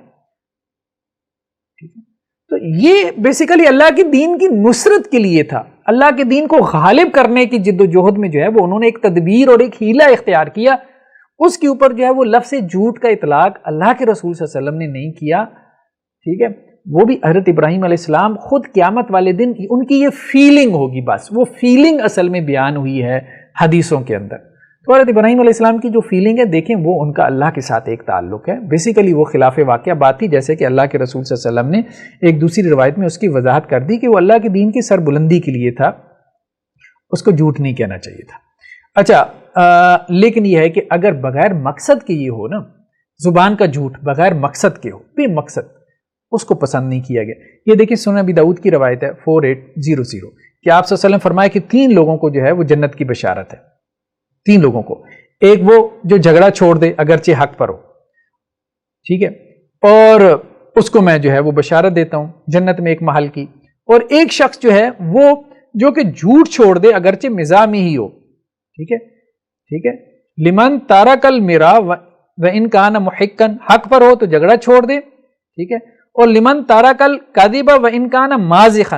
تو یہ بیسیکلی اللہ کے دین کی نصرت کے لیے تھا، اللہ کے دین کو غالب کرنے کی جد و جہد میں جو ہے وہ انہوں نے ایک تدبیر اور ایک حیلہ اختیار کیا. اس کے اوپر جو ہے وہ لفظ جھوٹ کا اطلاق اللہ کے رسول صلی اللہ علیہ وسلم نے نہیں کیا. ٹھیک ہے، وہ بھی حضرت ابراہیم علیہ السلام خود قیامت والے دن ان کی یہ فیلنگ ہوگی، بس وہ فیلنگ اصل میں بیان ہوئی ہے حدیثوں کے اندر. تو حضرت ابراہیم علیہ السلام کی جو فیلنگ ہے دیکھیں، وہ ان کا اللہ کے ساتھ ایک تعلق ہے. بیسیکلی وہ خلاف واقعہ بات تھی، جیسے کہ اللہ کے رسول صلی اللہ علیہ وسلم نے ایک دوسری روایت میں اس کی وضاحت کر دی کہ وہ اللہ کے دین کی سربلندی کے لیے تھا، اس کو جھوٹ نہیں کہنا چاہیے تھا. اچھا لیکن یہ ہے کہ اگر بغیر مقصد کے یہ ہو نا، زبان کا جھوٹ بغیر مقصد کے ہو، بے مقصد، اس کو پسند نہیں کیا گیا. یہ دیکھیں سنن ابی داؤد کی روایت ہے 4800 کہ آپ صلی اللہ علیہ وسلم فرمایا کہ 3 لوگوں کو جو ہے وہ جنت کی بشارت ہے. 3 لوگوں کو، ایک وہ جو جھگڑا چھوڑ دے اگرچہ حق پر ہو، ٹھیک ہے، اور اس کو میں جو ہے وہ بشارت دیتا ہوں جنت میں ایک محل کی. اور ایک شخص جو ہے وہ جو کہ جھوٹ چھوڑ دے اگرچہ مزاح میں ہی ہو. ٹھیک ہے، ٹھیک ہے، لمن تارک المرا وان کان محقا، حق پر ہو تو جھگڑا چھوڑ دے. ٹھیک ہے، اور لمن تارک الکذب وان کان مازحا،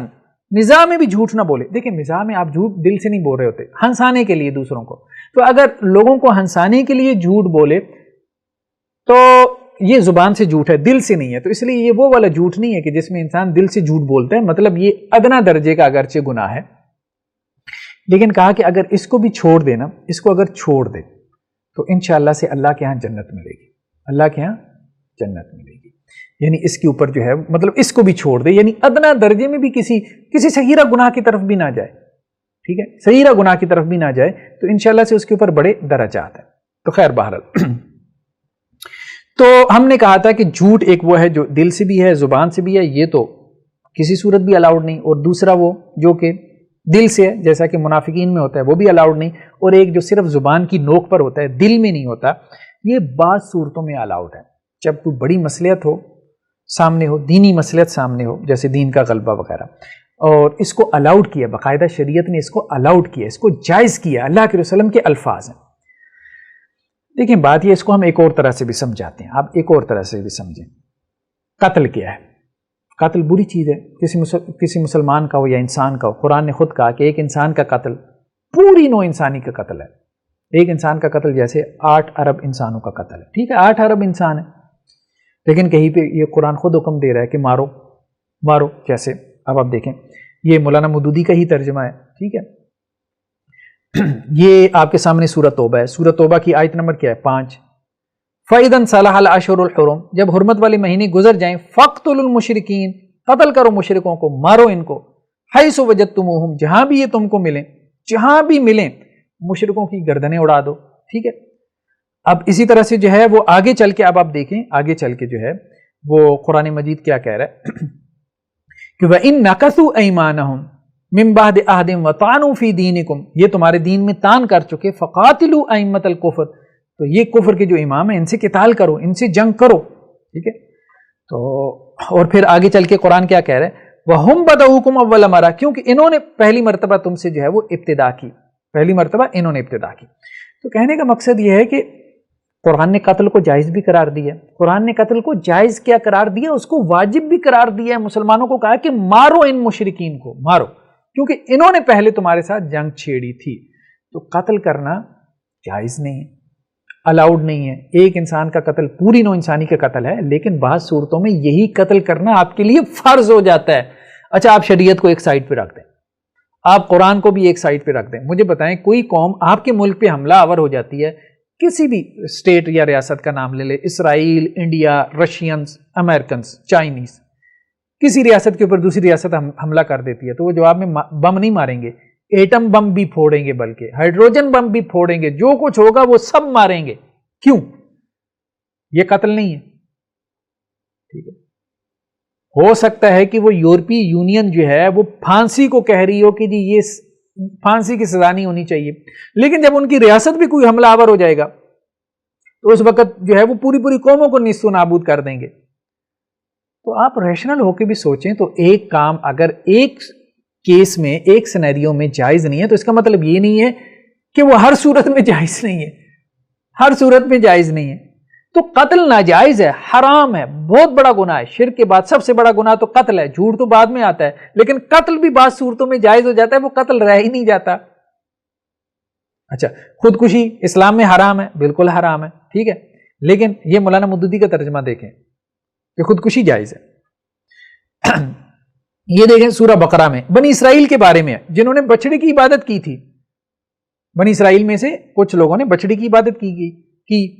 مزاح میں بھی جھوٹ نہ بولے. دیکھیں مزاح میں آپ جھوٹ دل سے نہیں بول رہے ہوتے، ہنسانے کے لیے دوسروں کو. تو اگر لوگوں کو ہنسانے کے لیے جھوٹ بولے تو یہ زبان سے جھوٹ ہے، دل سے نہیں ہے. تو اس لیے یہ وہ والا جھوٹ نہیں ہے کہ جس میں انسان دل سے جھوٹ بولتا ہے، مطلب یہ ادنا درجے کا اگرچہ گناہ ہے. لیکن کہا کہ اگر اس کو بھی چھوڑ دے نا، اس کو اگر چھوڑ دے تو انشاءاللہ سے اللہ کے ہاں جنت ملے گی، اللہ کے ہاں جنت ملے گی. یعنی اس کے اوپر جو ہے مطلب اس کو بھی چھوڑ دے، یعنی ادنا درجے میں بھی کسی صغیرہ گناہ کی طرف بھی نہ جائے. ٹھیک ہے، صغیرہ گناہ کی طرف بھی نہ جائے تو انشاءاللہ سے اس کے اوپر بڑے درجات ہیں. تو خیر بہرحال تو ہم نے کہا تھا کہ جھوٹ ایک وہ ہے جو دل سے بھی ہے، زبان سے بھی ہے، یہ تو کسی صورت بھی الاؤڈ نہیں. اور دوسرا وہ جو کہ دل سے ہے، جیسا کہ منافقین میں ہوتا ہے، وہ بھی الاؤڈ نہیں. اور ایک جو صرف زبان کی نوک پر ہوتا ہے، دل میں نہیں ہوتا، یہ بعض صورتوں میں الاؤڈ ہے. جب کوئی بڑی مصلحت ہو سامنے ہو، دینی مصلحت سامنے ہو، جیسے دین کا غلبہ وغیرہ، اور اس کو الاؤڈ کیا، باقاعدہ شریعت نے اس کو الاؤڈ کیا، اس کو جائز کیا، اللہ کے رسول کے الفاظ ہیں. دیکھیں بات یہ، اس کو ہم ایک اور طرح سے بھی سمجھاتے ہیں. آپ ایک اور طرح سے بھی سمجھیں. قتل کیا ہے؟ قتل بری چیز ہے، کسی مسلمان کا ہو یا انسان کا ہو. قرآن نے خود کہا کہ ایک انسان کا قتل پوری نوع انسانی کا قتل ہے. ایک انسان کا قتل جیسے 8 ارب انسانوں کا قتل ہے. ٹھیک ہے، 8 ارب انسان ہے، لیکن کہیں پہ یہ قرآن خود حکم دے رہا ہے کہ مارو مارو. جیسے اب آپ دیکھیں، یہ مولانا مودودی کا ہی ترجمہ ہے. ٹھیک ہے، یہ آپ کے سامنے سورۃ توبہ ہے. سورۃ توبہ کی آیت نمبر کیا ہے؟ 5. فَإِذَا انْسَلَخَ الْأَشْهُرُ الْحُرُمُ، جب حرمت والے مہینے گزر جائیں، فَاقْتُلُوا الْمُشْرِكِينَ، قتل کرو مشرکوں کو، مارو ان کو، حَيْثُ وَجَدْتُمُوهُمْ، جہاں بھی یہ تم کو ملیں، جہاں بھی ملیں مشرکوں کی گردنیں اڑا دو. ٹھیک ہے، اب اسی طرح سے جو ہے وہ آگے چل کے، اب آپ دیکھیں آگے چل کے جو ہے وہ قرآن مجید کیا کہہ رہا ہے. کہ وَإِن نَكَثُوا أَيْمَانَهُمْ مِن بَعْدِ عَهْدٍ وَطَعَنُوا فِي دِينِكُمْ، یہ تمہارے دین میں تان کر چکے، فَقَاتِلُوا أَئِمَّةَ الْكُفْرِ، تو یہ کفر کے جو امام ہیں ان سے قتال کرو، ان سے جنگ کرو، ٹھیک ہے. تو اور پھر آگے چل کے قرآن کیا کہہ رہے ہیں، وَهُمْ بَدَؤُوكُمْ أَوَّلَ مَرَّةٍ، کیونکہ انہوں نے پہلی مرتبہ تم سے جو ہے وہ ابتدا کی، پہلی مرتبہ انہوں نے ابتدا کی. تو کہنے کا مقصد یہ ہے کہ قرآن نے قتل کو جائز بھی قرار دیا، قرآن نے قتل کو جائز کیا قرار دیا، اس کو واجب بھی قرار دیا ہے. مسلمانوں کو کہا کہ مارو ان مشرکین کو، مارو، کیونکہ انہوں نے پہلے تمہارے ساتھ جنگ چھیڑی تھی. تو قتل کرنا جائز نہیں ہے، الاؤڈ نہیں ہے. ایک انسان کا قتل پوری نو انسانی کا قتل ہے، لیکن بعض صورتوں میں یہی قتل کرنا آپ کے لیے فرض ہو جاتا ہے. اچھا، آپ شریعت کو ایک سائڈ پہ رکھ دیں، آپ قرآن کو بھی ایک سائڈ پہ رکھ دیں. مجھے بتائیں کوئی قوم آپ کے ملک پہ حملہ آور ہو جاتی ہے، کسی بھی اسٹیٹ یا ریاست کا نام لے لے، اسرائیل، انڈیا، رشینز، امریکنز، چائنیز، کسی ریاست کے اوپر دوسری ریاست حملہ کر دیتی ہے تو وہ جواب میں بم نہیں ماریں گے، ایٹم بم بھی پھوڑیں گے، بلکہ ہائیڈروجن بم بھی پھوڑیں گے، جو کچھ ہوگا وہ سب ماریں گے. کیوں؟ یہ قتل نہیں ہے. ٹھیک ہے، ہو سکتا ہے کہ وہ یورپی یونین جو ہے وہ پھانسی کو کہہ رہی ہو کہ جی یہ پھانسی کی سزا نہیں ہونی چاہیے، لیکن جب ان کی ریاست بھی کوئی حملہ آور ہو جائے گا تو اس وقت جو ہے وہ پوری پوری قوموں کو نیست و نابود کر دیں گے. تو آپ ریشنل ہو کے بھی سوچیں تو ایک کام اگر ایک کیس میں، ایک سینیریو میں جائز نہیں ہے تو اس کا مطلب یہ نہیں ہے کہ وہ ہر صورت میں جائز نہیں ہے، ہر صورت میں جائز نہیں ہے. تو قتل ناجائز ہے، حرام ہے، بہت بڑا گناہ ہے. شرک کے بعد سب سے بڑا گناہ تو قتل ہے، جھوٹ تو بعد میں آتا ہے، لیکن قتل بھی بعض صورتوں میں جائز ہو جاتا ہے، وہ قتل رہ ہی نہیں جاتا. اچھا، خودکشی اسلام میں حرام ہے، بالکل حرام ہے، ٹھیک ہے، لیکن یہ مولانا مودودی کا ترجمہ دیکھیں کہ خودکشی جائز ہے. یہ دیکھیں سورہ بقرہ میں بنی اسرائیل کے بارے میں جنہوں نے بچڑے کی عبادت کی تھی. بنی اسرائیل میں سے کچھ لوگوں نے بچڑے کی عبادت کی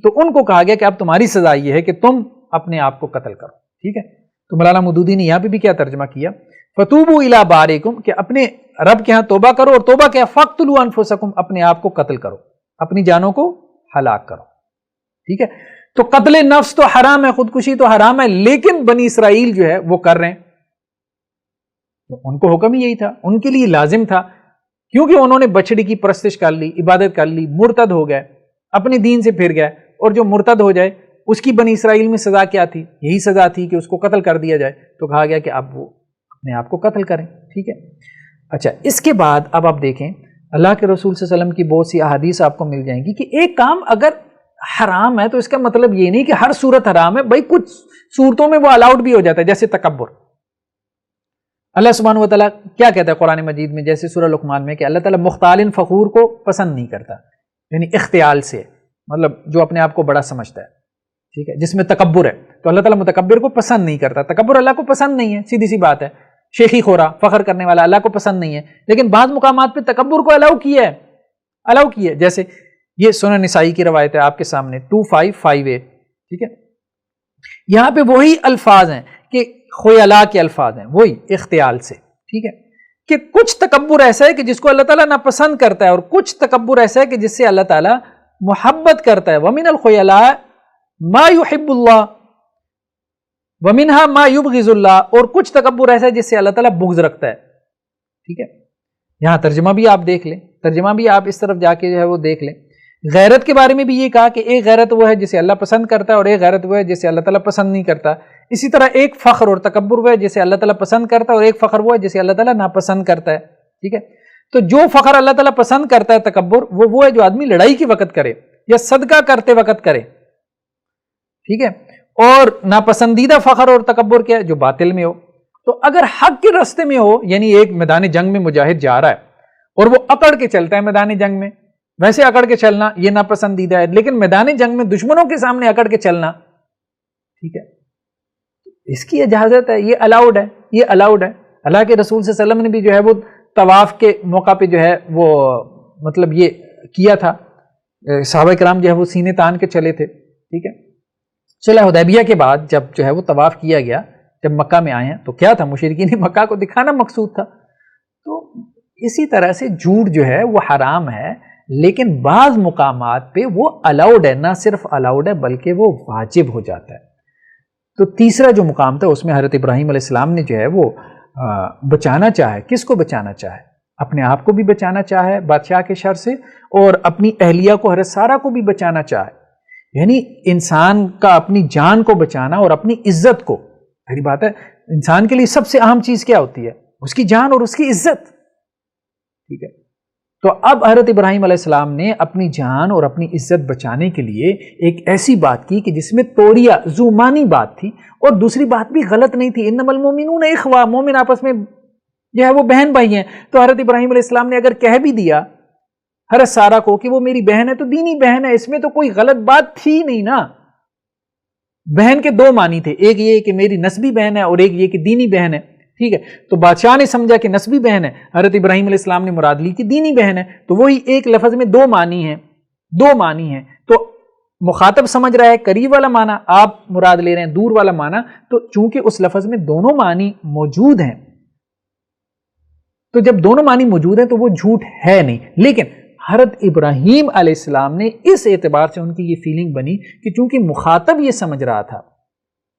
تو ان کو کہا گیا کہ اب تمہاری سزا یہ ہے کہ تم اپنے آپ کو قتل کرو. ٹھیک ہے، تو مولانا مودودی نے یہاں پہ بھی کیا ترجمہ کیا، فتوبوا الی بارئکم، کہ اپنے رب کے ہاں توبہ کرو، اور توبہ کیا، فقتلوا انفسکم، اپنے آپ کو قتل کرو، اپنی جانوں کو ہلاک کرو. ٹھیک ہے، تو قتل نفس تو حرام ہے، خودکشی تو حرام ہے، لیکن بنی اسرائیل جو ہے وہ کر رہے ہیں. ان کو حکم ہی یہی تھا، ان کے لیے لازم تھا، کیونکہ انہوں نے بچڑی کی پرستش کر لی، عبادت کر لی، مرتد ہو گئے، اپنے دین سے پھر گئے. اور جو مرتد ہو جائے اس کی بنی اسرائیل میں سزا کیا تھی؟ یہی سزا تھی کہ اس کو قتل کر دیا جائے. تو کہا گیا کہ اب وہ اپنے آپ کو قتل کریں. ٹھیک ہے، اچھا، اس کے بعد اب آپ دیکھیں اللہ کے رسول صلی اللہ علیہ وسلم کی بہت سی احادیث آپ کو مل جائیں گی کہ ایک کام اگر حرام ہے تو اس کا مطلب یہ نہیں کہ ہر صورت حرام ہے. بھائی کچھ صورتوں میں وہ الاؤڈ بھی ہو جاتا ہے، جیسے تکبر. اللہ سبحانہ و تعالیٰ کیا کہتا ہے قرآن مجید میں، جیسے سورہ لقمان میں، کہ اللہ تعالیٰ مختال فخور کو پسند نہیں کرتا، یعنی اختیال سے، مطلب جو اپنے آپ کو بڑا سمجھتا ہے، ٹھیک ہے، جس میں تکبر ہے، تو اللہ تعالیٰ متکبر کو پسند نہیں کرتا. تکبر اللہ کو پسند نہیں ہے، سیدھی سی بات ہے. شیخی خورا، فخر کرنے والا اللہ کو پسند نہیں ہے، لیکن بعض مقامات پہ تکبر کو الاؤ کیا ہے، جیسے یہ سنن نسائی کی روایت ہے آپ کے سامنے 2558. ٹھیک ہے، یہاں پہ وہی الفاظ ہیں کہ خیلا کے الفاظ ہیں، وہی اختیال سے. ٹھیک ہے، کہ کچھ تکبر ایسا ہے کہ جس کو اللہ تعالیٰ ناپسند کرتا ہے، اور کچھ تکبر ایسا ہے کہ جس سے اللہ تعالیٰ محبت کرتا ہے. وَمِنَ الْخُيَلَاءِ مَا يُحِبُّ اللَّهُ وَمِنْهَا مَا يُبْغِضُ اللَّهُ، اور کچھ تکبر ایسا ہے جس سے اللہ تعالیٰ بغض رکھتا ہے. ٹھیک ہے، یہاں ترجمہ بھی آپ دیکھ لیں، ترجمہ بھی آپ اس طرف جا کے جو ہے وہ دیکھ لیں. غیرت کے بارے میں بھی یہ کہا کہ ایک غیرت وہ ہے جسے اللہ پسند کرتا ہے، اور ایک غیرت وہ ہے جسے اللہ تعالیٰ پسند نہیں کرتا. اسی طرح ایک فخر اور تکبر وہ ہے جسے اللہ تعالیٰ پسند کرتا ہے، اور ایک فخر وہ ہے جسے اللہ تعالیٰ ناپسند کرتا ہے. ٹھیک ہے، تو جو فخر اللہ تعالیٰ پسند کرتا ہے، تکبر، وہ ہے جو آدمی لڑائی کے وقت کرے یا صدقہ کرتے وقت کرے. ٹھیک ہے، اور ناپسندیدہ فخر اور تکبر کیا ہے؟ جو باطل میں ہو. تو اگر حق کے راستے میں ہو، یعنی ایک میدان جنگ میں مجاہد جا رہا ہے اور وہ اکڑ کے چلتا ہے میدان جنگ میں، ویسے اکڑ کے چلنا یہ ناپسندیدہ ہے، لیکن میدان جنگ میں دشمنوں کے سامنے اکڑ کے چلنا، ٹھیک ہے، اس کی اجازت ہے، یہ الاؤڈ ہے، یہ الاؤڈ ہے. اللہ کے رسول صلی اللہ علیہ وسلم نے بھی جو ہے وہ طواف کے موقع پہ جو ہے وہ مطلب یہ کیا تھا، صحابہ کرام جو ہے وہ سینے تان کے چلے تھے. ٹھیک ہے، صلح حدیبیہ کے بعد جب جو ہے وہ طواف کیا گیا، جب مکہ میں آئے ہیں تو کیا تھا، مشرکین مکہ کو دکھانا مقصود تھا. تو اسی طرح سے جھوٹ جو ہے وہ حرام ہے، لیکن بعض مقامات پہ وہ الاؤڈ ہے، نہ صرف الاؤڈ ہے بلکہ وہ واجب ہو جاتا ہے. تو تیسرا جو مقام تھا اس میں حضرت ابراہیم علیہ السلام نے جو ہے وہ بچانا چاہے. کس کو بچانا چاہے؟ اپنے آپ کو بھی بچانا چاہے بادشاہ کے شر سے، اور اپنی اہلیہ کو حضرت سارہ کو بھی بچانا چاہے. یعنی انسان کا اپنی جان کو بچانا اور اپنی عزت کو، پہلی بات ہے انسان کے لیے سب سے اہم چیز کیا ہوتی ہے؟ اس کی جان اور اس کی عزت. ٹھیک ہے، تو اب حضرت ابراہیم علیہ السلام نے اپنی جان اور اپنی عزت بچانے کے لیے ایک ایسی بات کی کہ جس میں توریہ زومانی بات تھی، اور دوسری بات بھی غلط نہیں تھی. انما المؤمنون اخوہ، مومن آپس میں جو ہے وہ بہن بھائی ہیں. تو حضرت ابراہیم علیہ السلام نے اگر کہہ بھی دیا حضرت سارہ کو کہ وہ میری بہن ہے تو دینی بہن ہے، اس میں تو کوئی غلط بات تھی نہیں نا. بہن کے دو معنی تھے، ایک یہ کہ میری نسبی بہن ہے اور ایک یہ کہ دینی بہن ہے. ٹھیک ہے، تو بادشاہ نے سمجھا کہ نسبی بہن ہے، حضرت ابراہیم علیہ السلام نے مراد لی کہ دینی بہن ہے. تو وہی ایک لفظ میں دو معنی ہیں. تو مخاطب سمجھ رہا ہے قریب والا معنی، آپ مراد لے رہے ہیں دور والا معنی. تو چونکہ اس لفظ میں دونوں معنی موجود ہیں، تو جب دونوں معنی موجود ہیں تو وہ جھوٹ ہے نہیں. لیکن حضرت ابراہیم علیہ السلام نے اس اعتبار سے ان کی یہ فیلنگ بنی کہ چونکہ مخاطب یہ سمجھ رہا تھا،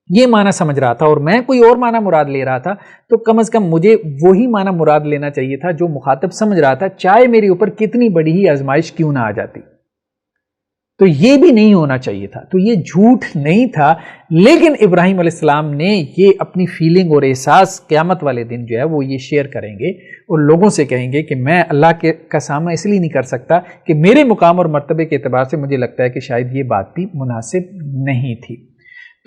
یہ معنی سمجھ رہا تھا، اور میں کوئی اور معنی مراد لے رہا تھا، تو کم از کم مجھے وہی معنی مراد لینا چاہیے تھا جو مخاطب سمجھ رہا تھا، چاہے میرے اوپر کتنی بڑی ہی آزمائش کیوں نہ آ جاتی. تو یہ بھی نہیں ہونا چاہیے تھا. تو یہ جھوٹ نہیں تھا. لیکن ابراہیم علیہ السلام نے یہ اپنی فیلنگ اور احساس قیامت والے دن جو ہے وہ یہ شیئر کریں گے اور لوگوں سے کہیں گے کہ میں اللہ کا سامنا اس لیے نہیں کر سکتا کہ میرے مقام اور مرتبے کے اعتبار سے مجھے لگتا ہے کہ شاید یہ بات بھی مناسب نہیں تھی.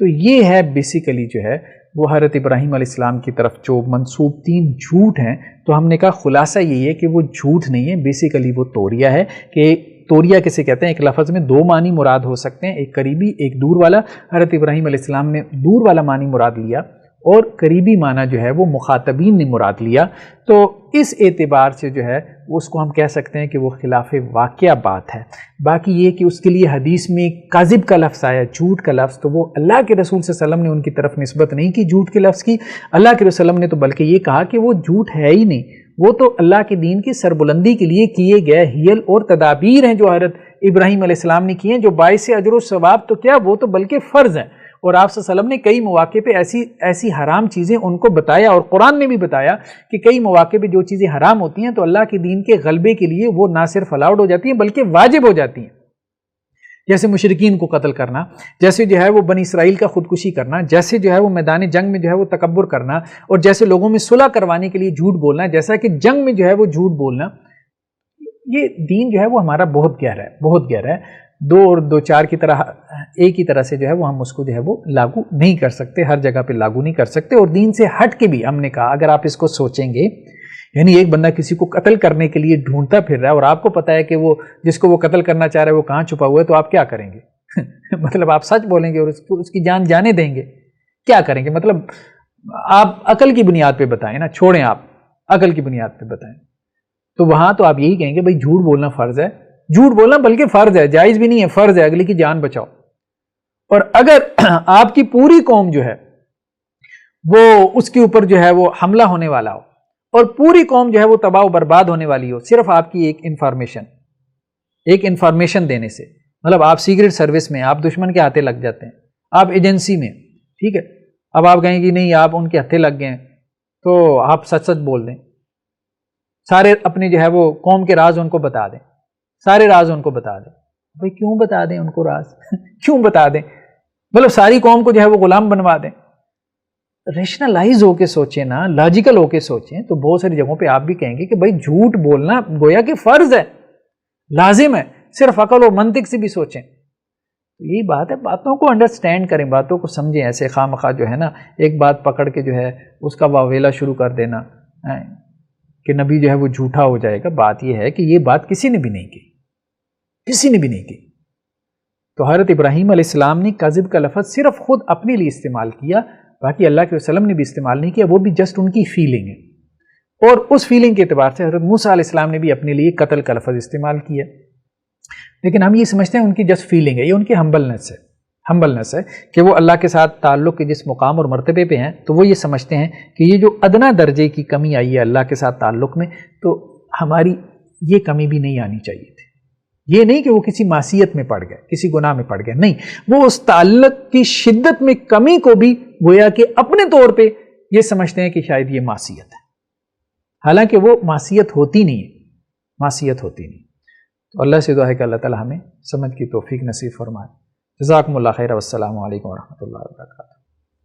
تو یہ ہے بیسیکلی جو ہے وہ حضرت ابراہیم علیہ السلام کی طرف جو منسوب 3 جھوٹ ہیں. تو ہم نے کہا خلاصہ یہی ہے کہ وہ جھوٹ نہیں ہے، بیسیکلی وہ توریہ ہے. کہ توریہ کسے کہتے ہیں؟ ایک لفظ میں 2 معنی مراد ہو سکتے ہیں، ایک قریبی ایک دور والا. حضرت ابراہیم علیہ السلام نے دور والا معنی مراد لیا اور قریبی معنی جو ہے وہ مخاطبین نے مراد لیا. تو اس اعتبار سے جو ہے اس کو ہم کہہ سکتے ہیں کہ وہ خلاف واقعہ بات ہے. باقی یہ کہ اس کے لیے حدیث میں کاذب کا لفظ آیا، جھوٹ کا لفظ، تو وہ اللہ کے رسول صلی اللہ علیہ وسلم نے ان کی طرف نسبت نہیں کی جھوٹ کے لفظ کی. اللہ کے رسول نے تو بلکہ یہ کہا کہ وہ جھوٹ ہے ہی نہیں، وہ تو اللہ کے دین کی سربلندی کے لیے کیے گئے حیل اور تدابیر ہیں جو حضرت ابراہیم علیہ السلام نے کیے ہیں، جو باعث اجر و ثواب تو کیا وہ تو بلکہ فرض ہیں. اور آپ صلی اللہ علیہ وسلم نے کئی مواقع پہ ایسی حرام چیزیں ان کو بتایا، اور قرآن نے بھی بتایا کہ کئی مواقع پہ جو چیزیں حرام ہوتی ہیں تو اللہ کے دین کے غلبے کے لیے وہ نہ صرف الاؤڈ ہو جاتی ہیں بلکہ واجب ہو جاتی ہیں. جیسے مشرکین کو قتل کرنا، جیسے جو ہے وہ بنی اسرائیل کا خودکشی کرنا، جیسے جو ہے وہ میدان جنگ میں جو ہے وہ تکبر کرنا، اور جیسے لوگوں میں صلح کروانے کے لیے جھوٹ بولنا، جیسا کہ جنگ میں جو ہے وہ جھوٹ بولنا. یہ دین جو ہے وہ ہمارا بہت گہرا ہے، بہت گہرا ہے. 2 اور 2 4 کی طرح ایک ہی طرح سے جو ہے وہ ہم اس کو جو ہے وہ لاگو نہیں کر سکتے، ہر جگہ پہ لاگو نہیں کر سکتے. اور دین سے ہٹ کے بھی ہم نے کہا اگر آپ اس کو سوچیں گے، یعنی ایک بندہ کسی کو قتل کرنے کے لیے ڈھونڈتا پھر رہا ہے اور آپ کو پتا ہے کہ وہ جس کو وہ قتل کرنا چاہ رہا ہے وہ کہاں چھپا ہوا ہے، تو آپ کیا کریں گے؟ مطلب آپ سچ بولیں گے اور اس کی جان جانے دیں گے؟ کیا کریں گے؟ مطلب آپ عقل کی بنیاد پہ بتائیں نا، چھوڑیں آپ عقل کی بنیاد پہ بتائیں. تو وہاں تو آپ یہی کہیں گے بھائی جھوٹ بولنا فرض ہے، جھوٹ بولنا بلکہ فرض ہے، جائز بھی نہیں ہے، فرض ہے، اگلے کی جان بچاؤ. اور اگر آپ کی پوری قوم جو ہے وہ اس کے اوپر جو ہے وہ حملہ ہونے والا ہو اور پوری قوم جو ہے وہ تباہ و برباد ہونے والی ہو صرف آپ کی ایک انفارمیشن دینے سے، مطلب آپ سیکرٹ سروس میں، آپ دشمن کے ہاتھے لگ جاتے ہیں، آپ ایجنسی میں، ٹھیک ہے، اب آپ کہیں گے نہیں آپ ان کے ہاتھے لگ گئے ہیں تو آپ سچ سچ بول دیں، سارے اپنے جو ہے وہ قوم کے راز ان کو بتا دیں، سارے راز ان کو بتا دیں. بھائی کیوں بتا دیں ان کو راز؟ کیوں بتا دیں؟ مطلب ساری قوم کو جو ہے وہ غلام بنوا دیں. ریشنلائز ہو کے سوچیں نا، لاجیکل ہو کے سوچیں تو بہت ساری جگہوں پہ آپ بھی کہیں گے کہ بھائی جھوٹ بولنا گویا کہ فرض ہے، لازم ہے، صرف عقل و منطق سے بھی سوچیں. یہی بات ہے، باتوں کو انڈرسٹینڈ کریں، باتوں کو سمجھیں. ایسے خواہ مخواہ جو ہے نا ایک بات پکڑ کے جو ہے اس کا واویلا شروع کر دینا کہ نبی جو ہے وہ جھوٹا ہو جائے گا. بات یہ ہے کہ یہ بات کسی نے بھی نہیں کی، کسی نے بھی نہیں کی. تو حضرت ابراہیم علیہ السلام نے کذب کا لفظ صرف خود اپنے لیے استعمال کیا، باقی اللہ کے وسلم نے بھی استعمال نہیں کیا، وہ بھی جسٹ ان کی فیلنگ ہے. اور اس فیلنگ کے اعتبار سے حضرت موسیٰ علیہ السلام نے بھی اپنے لیے قتل کا لفظ استعمال کیا. لیکن ہم یہ سمجھتے ہیں ان کی جسٹ فیلنگ ہے، یہ ان کی ہمبلنس ہے کہ وہ اللہ کے ساتھ تعلق کے جس مقام اور مرتبے پہ ہیں تو وہ یہ سمجھتے ہیں کہ یہ جو ادنا درجے کی کمی آئی ہے اللہ کے ساتھ تعلق میں، تو ہماری یہ کمی بھی نہیں آنی چاہیے تھی. یہ نہیں کہ وہ کسی معصیت میں پڑ گئے، کسی گناہ میں پڑ گئے، نہیں، وہ اس تعلق کی شدت میں کمی کو بھی گویا کہ اپنے طور پہ یہ سمجھتے ہیں کہ شاید یہ معصیت ہے، حالانکہ وہ معصیت ہوتی نہیں ہے، معصیت ہوتی نہیں۔ تو اللہ سے دعا ہے کہ اللہ تعالی ہمیں سمجھ کی توفیق نصیب فرمائے۔ جزاکم اللہ خیر، والسلام علیکم ورحمۃ اللہ وبرکاتہ۔